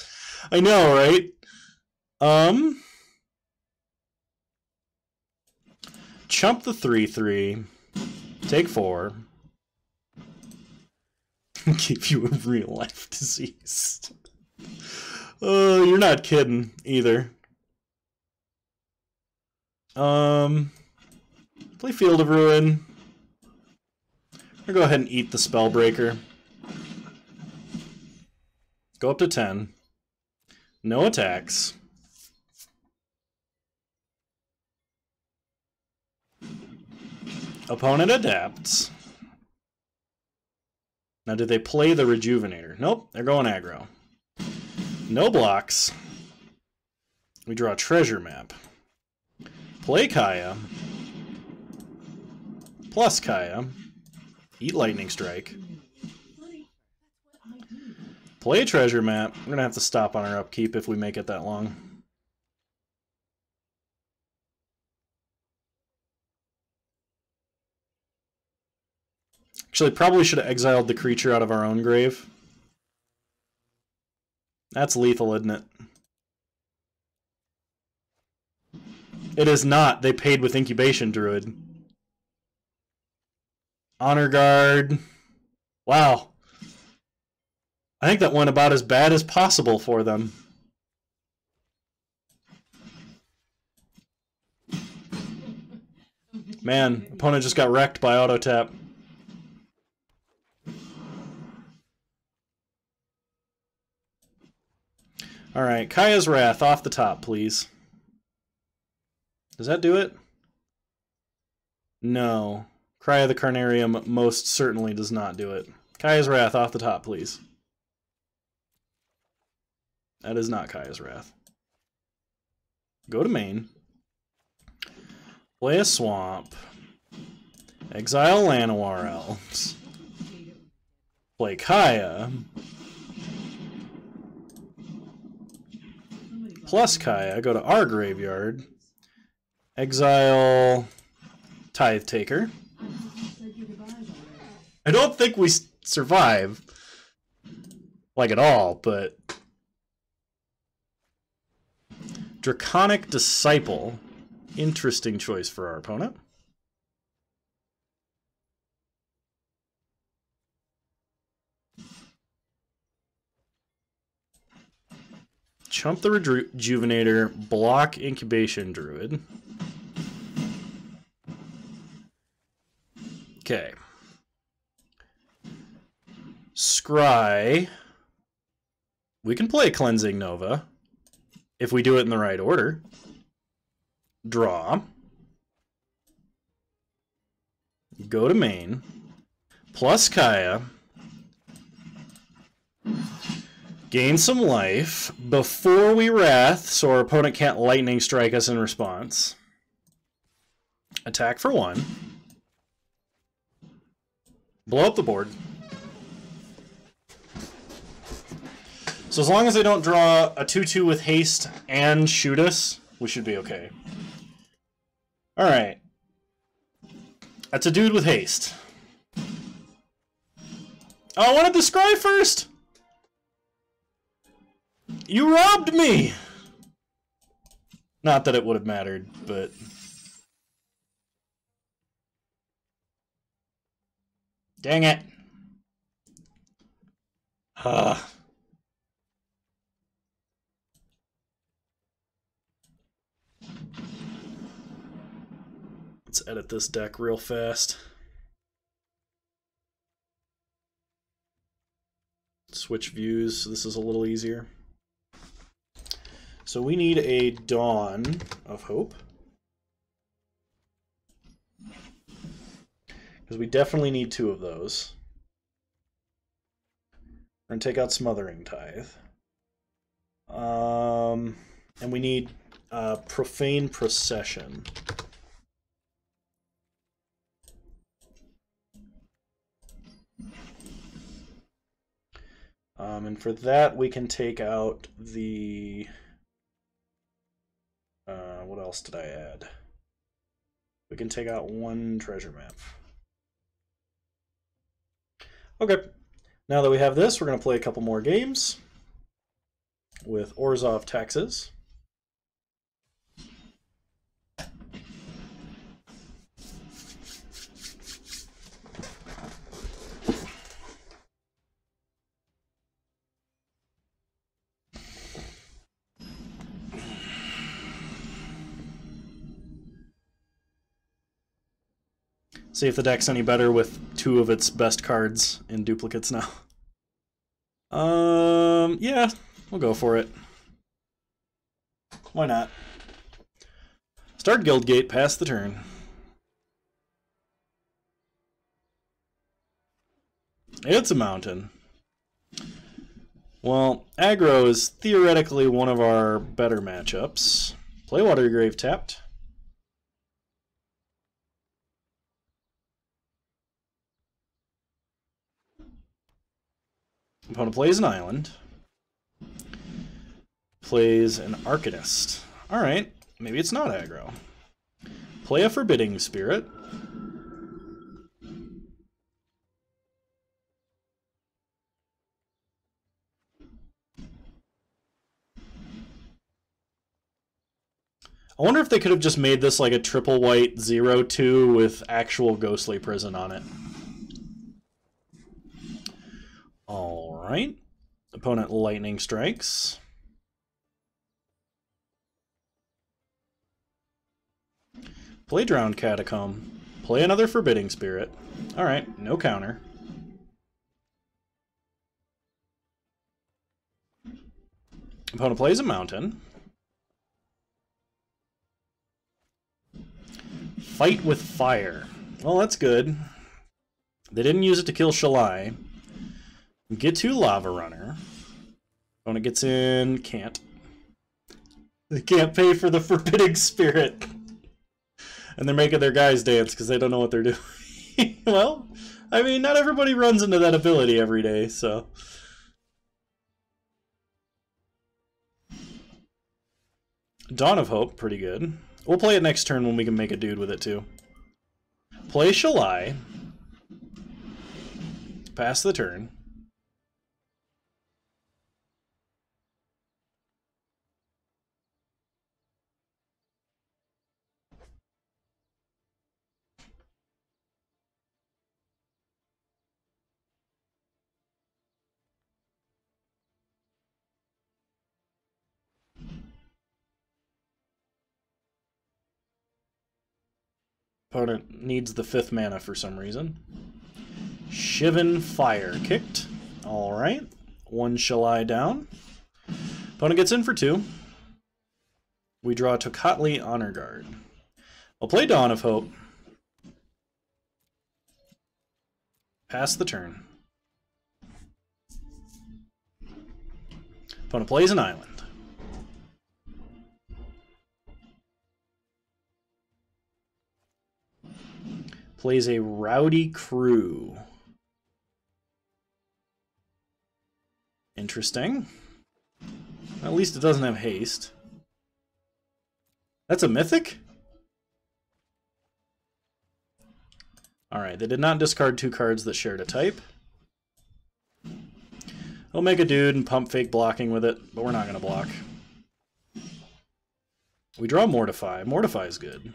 I know, right? Chump the 3/3. Take 4. Give you a real-life disease. Oh, you're not kidding, either. Play Field of Ruin. I'm gonna go ahead and eat the Spellbreaker. Go up to 10. No attacks. Opponent adapts. Now, do they play the Rejuvenator? Nope, they're going aggro. No blocks. We draw a treasure map. Play Kaya. Plus Kaya. Eat Lightning Strike. Play treasure map. We're going to have to stop on our upkeep if we make it that long. Actually, probably should have exiled the creature out of our own grave. That's lethal, isn't it? It is not. They paid with Incubation Druid. Honor Guard. Wow. I think that went about as bad as possible for them. Man, opponent just got wrecked by auto tap. Alright, Kaya's Wrath off the top, please. Does that do it? No. Cry of the Carnarium most certainly does not do it. Kaya's Wrath off the top, please. That is not Kaya's Wrath. Go to main. Play a swamp. Exile Llanowar Elves. Play Kaya. Plus Kaya. Go to our graveyard. Exile Tithe Taker. I don't think we survive. Like at all, but... Draconic Disciple. Interesting choice for our opponent. Chump the Rejuvenator, block Incubation Druid. Okay. Scry. We can play Cleansing Nova if we do it in the right order. Draw. Go to main. Plus Kaya. Gain some life before we Wrath, so our opponent can't Lightning Strike us in response. Attack for 1. Blow up the board. So as long as they don't draw a 2/2 with haste and shoot us, we should be okay. Alright. That's a dude with haste. Oh, I wanted to scry first! You robbed me! Not that it would have mattered, but... Dang it. Let's edit this deck real fast. Switch views so this is a little easier. So we need a Dawn of Hope. Because we definitely need 2 of those. We're going to take out Smothering Tithe. And we need Profane Procession. And for that, we can take out the... what else did I add? We can take out 1 treasure map. Okay, now that we have this, we're going to play a couple more games with Orzhov Taxes. See if the deck's any better with 2 of its best cards in duplicates now. Yeah, we'll go for it. Why not? Start Guildgate, pass the turn. It's a mountain. Well, aggro is theoretically one of our better matchups. Play Watergrave tapped. Opponent plays an island. Plays an Arcanist. Alright, maybe it's not aggro. Play a Forbidding Spirit. I wonder if they could have just made this like a triple white 0/2 with actual Ghostly Prison on it. Alright. Opponent Lightning Strikes. Play Drowned Catacomb. Play another Forbidding Spirit. Alright, no counter. Opponent plays a Mountain. Fight with Fire. Well, that's good. They didn't use it to kill Shalai. Get to Lava Runner. Opponent gets in, can't. They can't pay for the Forbidding Spirit. And they're making their guys dance because they don't know what they're doing. Well, I mean, not everybody runs into that ability every day, so. Dawn of Hope, pretty good. We'll play it next turn when we can make a dude with it too. Play Shalai. Pass the turn. Opponent needs the 5th mana for some reason. Shivan Fire kicked. Alright. 1 Shalai down. Opponent gets in for 2. We draw Tocatli Honor Guard. I'll play Dawn of Hope. Pass the turn. Opponent plays an island. Plays a Rowdy Crew. Interesting. At least it doesn't have haste. That's a mythic? Alright, they did not discard 2 cards that shared a type. We'll make a dude and pump fake blocking with it, but we're not going to block. We draw Mortify. Mortify is good.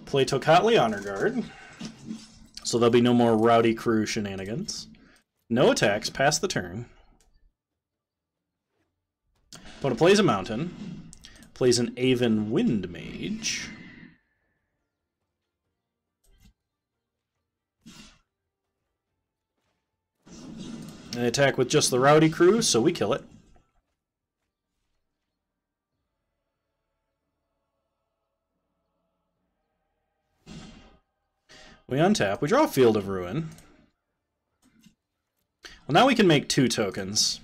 Play Tocatli Honor Guard. So there'll be no more Rowdy Crew shenanigans. No attacks, pass the turn. Opponent plays a Mountain. Plays an Aven Wind Mage. And they attack with just the Rowdy Crew, so we kill it. We untap. We draw a Field of Ruin. Well, now we can make 2 tokens.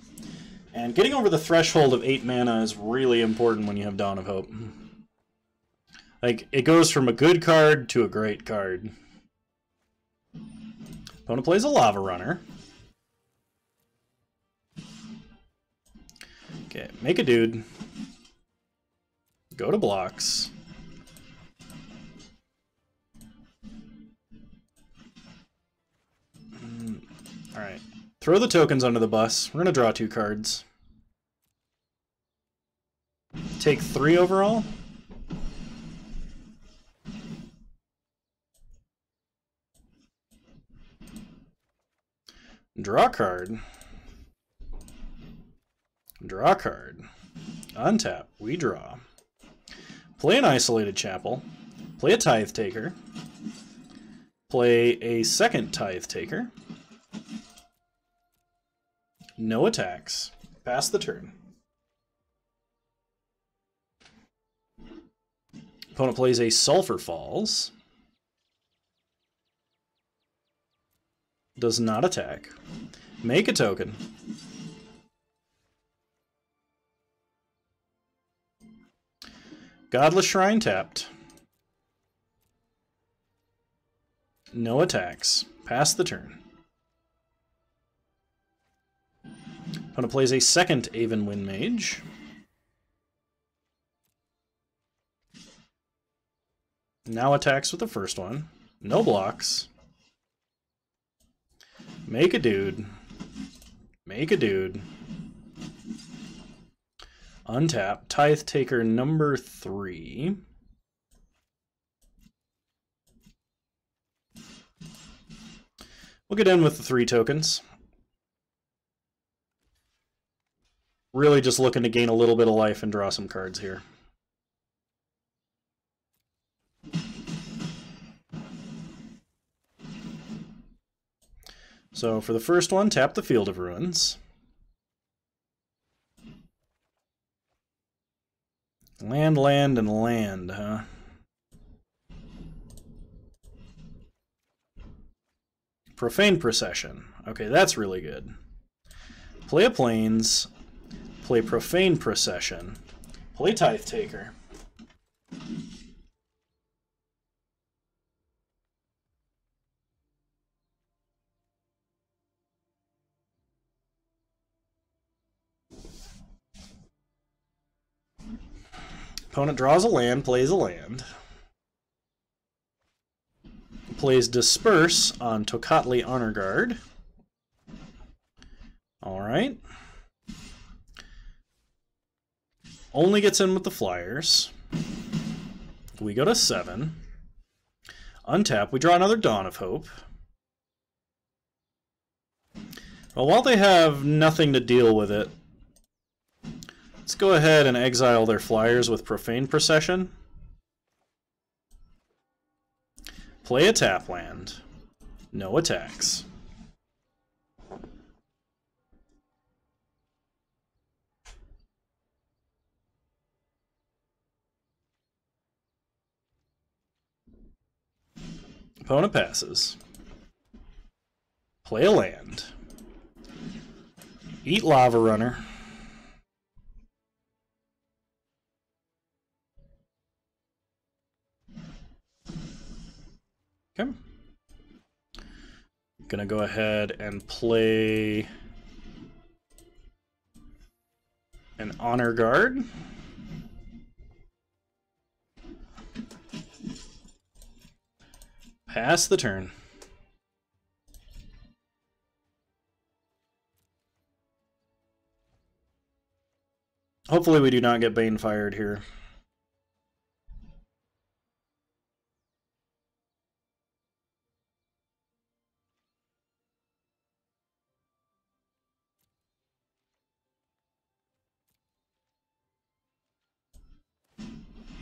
And getting over the threshold of 8 mana is really important when you have Dawn of Hope. Like, it goes from a good card to a great card. Opponent plays a Lava Runner. Okay, make a dude. Go to blocks. Alright. Throw the tokens under the bus. We're going to draw 2 cards. Take 3 overall. Draw a card. Draw a card. Untap. We draw. Play an Isolated Chapel. Play a Tithe Taker. Play a second Tithe Taker. No attacks. Pass the turn. Opponent plays a Sulphur Falls. Does not attack. Make a token. Godless Shrine tapped. No attacks. Pass the turn. Opponent plays a second Aven Wind Mage. Now attacks with the first one. No blocks. Make a dude. Make a dude. Untap. Tithe Taker number 3. We'll get in with the 3 tokens. Really just looking to gain a little bit of life and draw some cards here. So for the first one, tap the Field of Ruins. Land, land, and land, huh? Profane Procession. Okay, that's really good. Play a Plains. Play Profane Procession. Play Tithe Taker. Opponent draws a land, plays a land. Plays Disperse on Tocatli Honor Guard. Alright. Only gets in with the flyers. We go to 7. Untap, we draw another Dawn of Hope. Well, while they have nothing to deal with it, let's go ahead and exile their flyers with Profane Procession. Play a tap land. No attacks. Opponent passes. Play a land. Eat Lava Runner. Okay. Gonna go ahead and play an Honor Guard. Pass the turn. Hopefully we do not get Bane fired here.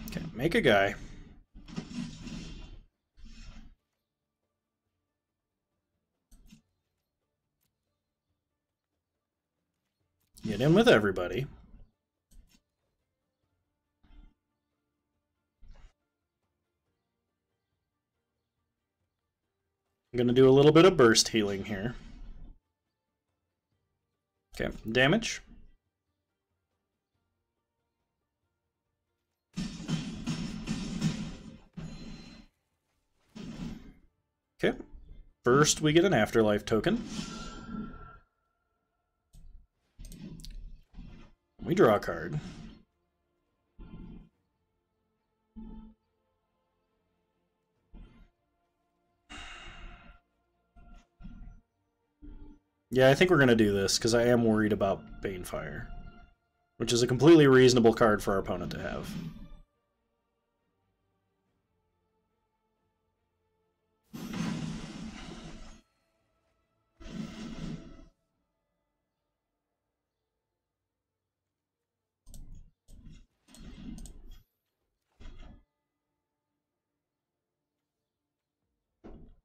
Okay, make a guy. Get in with everybody. I'm going to do a little bit of burst healing here. Okay, damage. Okay, first we get an Afterlife token. We draw a card. Yeah, I think we're going to do this, because I am worried about Banefire, which is a completely reasonable card for our opponent to have.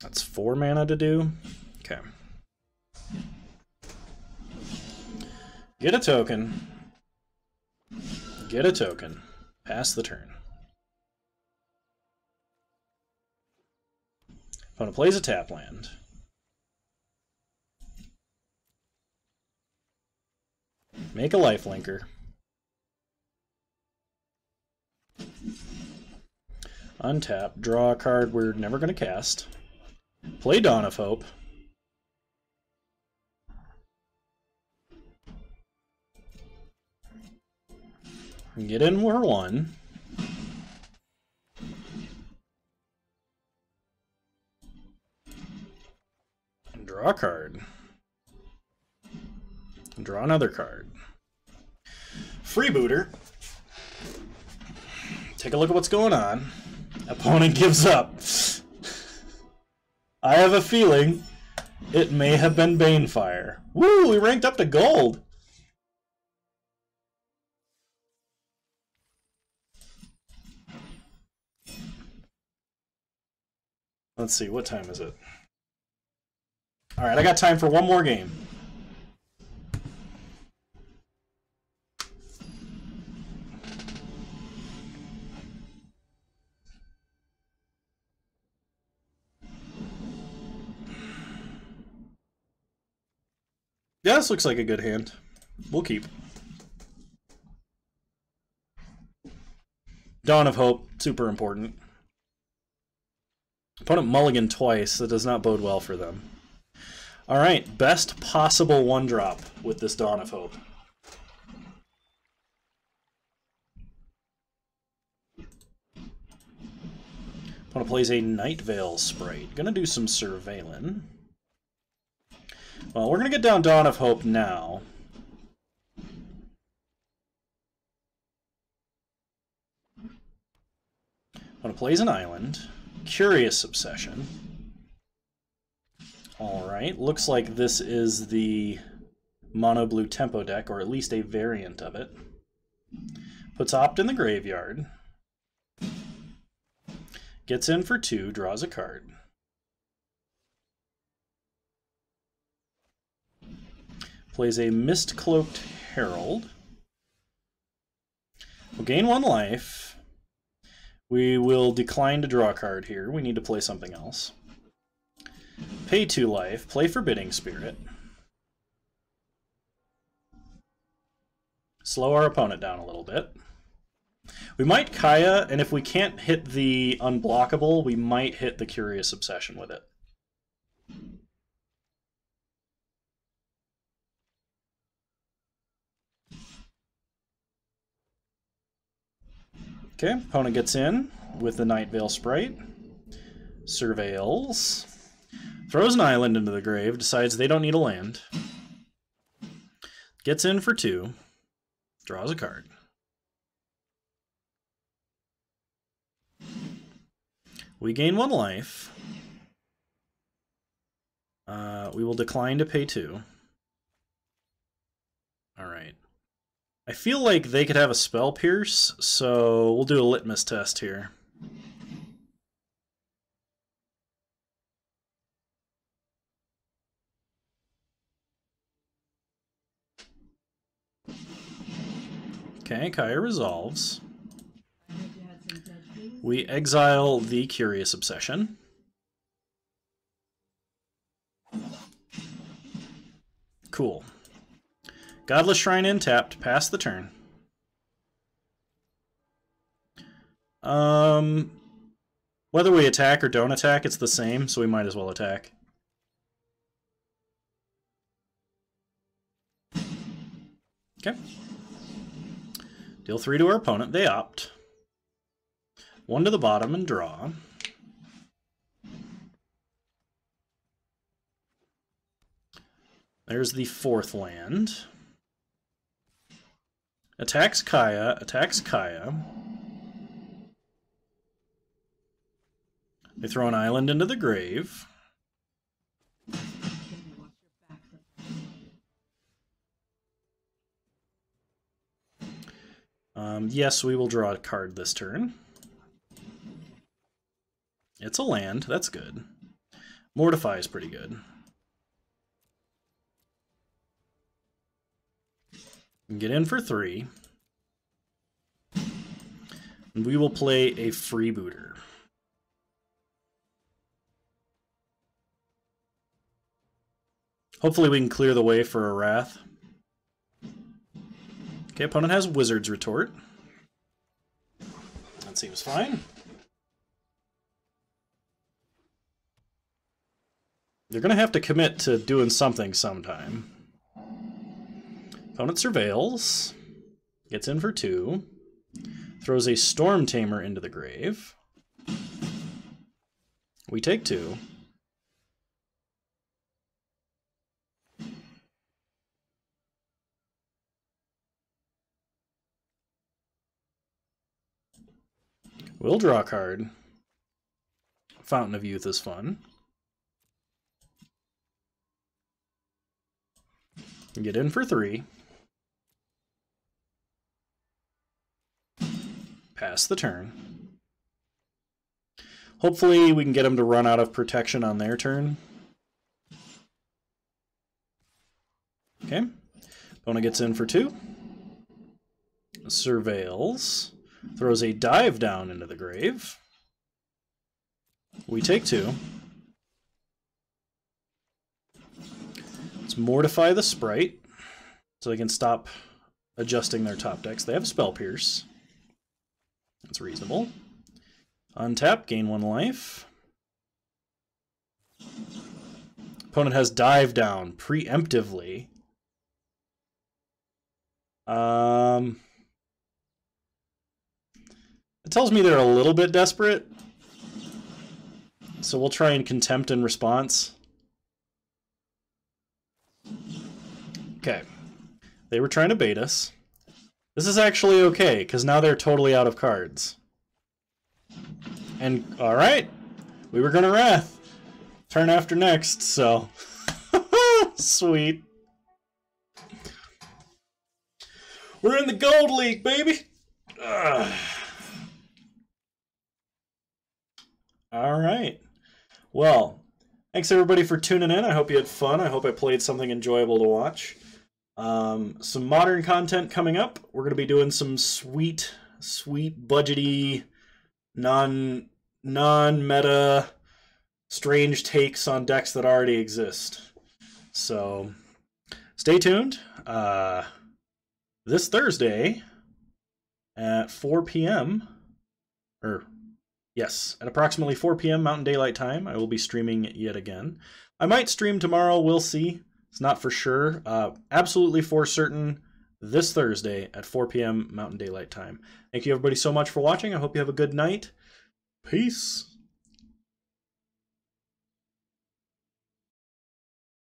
That's 4 mana to do. Okay. Get a token. Get a token. Pass the turn. Opponent plays a tap land. Make a lifelinker. Untap, draw a card we're never going to cast. Play Dawn of Hope. Get in for 1. Draw a card. Draw another card. Freebooter. Take a look at what's going on. Opponent gives up. I have a feeling it may have been Banefire. Woo! We ranked up to gold! Let's see, what time is it? Alright, I got time for one more game. Yeah, this looks like a good hand. We'll keep. Dawn of Hope, super important. Opponent mulligan twice, that does not bode well for them. Alright, best possible 1-drop with this Dawn of Hope. Opponent plays a Night Veil Sprite. Gonna do some surveilling. Well, we're gonna get down Dawn of Hope now. Opponent plays an island. Curious Obsession. Alright, looks like this is the mono blue tempo deck, or at least a variant of it. Puts Opt in the graveyard. Gets in for 2, draws a card. Plays a Mist-Cloaked Herald. We'll gain 1 life. We will decline to draw a card here. We need to play something else. Pay 2 life. Play Forbidding Spirit. Slow our opponent down a little bit. We might Kaya, and if we can't hit the unblockable, we might hit the Curious Obsession with it. Okay, opponent gets in with the Night Veil Sprite. Surveils. Throws an island into the grave, decides they don't need a land. Gets in for 2. Draws a card. We gain 1 life. We will decline to pay 2. Alright. I feel like they could have a Spell Pierce, so we'll do a litmus test here. Okay, Kaya resolves. We exile the Curious Obsession. Cool. Godless Shrine in tapped, pass the turn. Whether we attack or don't attack, it's the same, so we might as well attack. Okay. Deal 3 to our opponent, they opt. 1 to the bottom and draw. There's the 4th land. Attacks Kaya, attacks Kaya. They throw an island into the grave. Yes, we will draw a card this turn. It's a land, that's good. Mortify is pretty good. Get in for 3. And we will play a Freebooter. Hopefully we can clear the way for a Wrath. Okay, opponent has Wizard's Retort. That seems fine. They're going to have to commit to doing something sometime. Opponent surveils. Gets in for 2. Throws a Storm Tamer into the grave. We take 2. We'll draw a card. Fountain of Youth is fun. Get in for 3. Pass the turn. Hopefully we can get them to run out of protection on their turn. Okay. Opponent gets in for 2. Surveils. Throws a Dive down into the grave. We take 2. Let's Mortify the Sprite so they can stop adjusting their top decks. They have Spell Pierce. That's reasonable. Untap, gain 1 life. Opponent has Dive down preemptively. It tells me they're a little bit desperate. So we'll try and Contempt in response. Okay. They were trying to bait us. This is actually okay, because now they're totally out of cards. And, alright. We were going to Wrath. Turn after next, so... Sweet. We're in the Gold League, baby! Alright. Well, thanks everybody for tuning in. I hope you had fun. I hope I played something enjoyable to watch. Some modern content coming up. We're going to be doing some sweet, budgety, non-meta, strange takes on decks that already exist. So, stay tuned. This Thursday at 4 p.m. Yes, at approximately 4 p.m. Mountain Daylight Time, I will be streaming yet again. I might stream tomorrow, we'll see. It's not for sure. Absolutely for certain, this Thursday at 4 p.m. Mountain Daylight Time. Thank you everybody so much for watching. I hope you have a good night. Peace.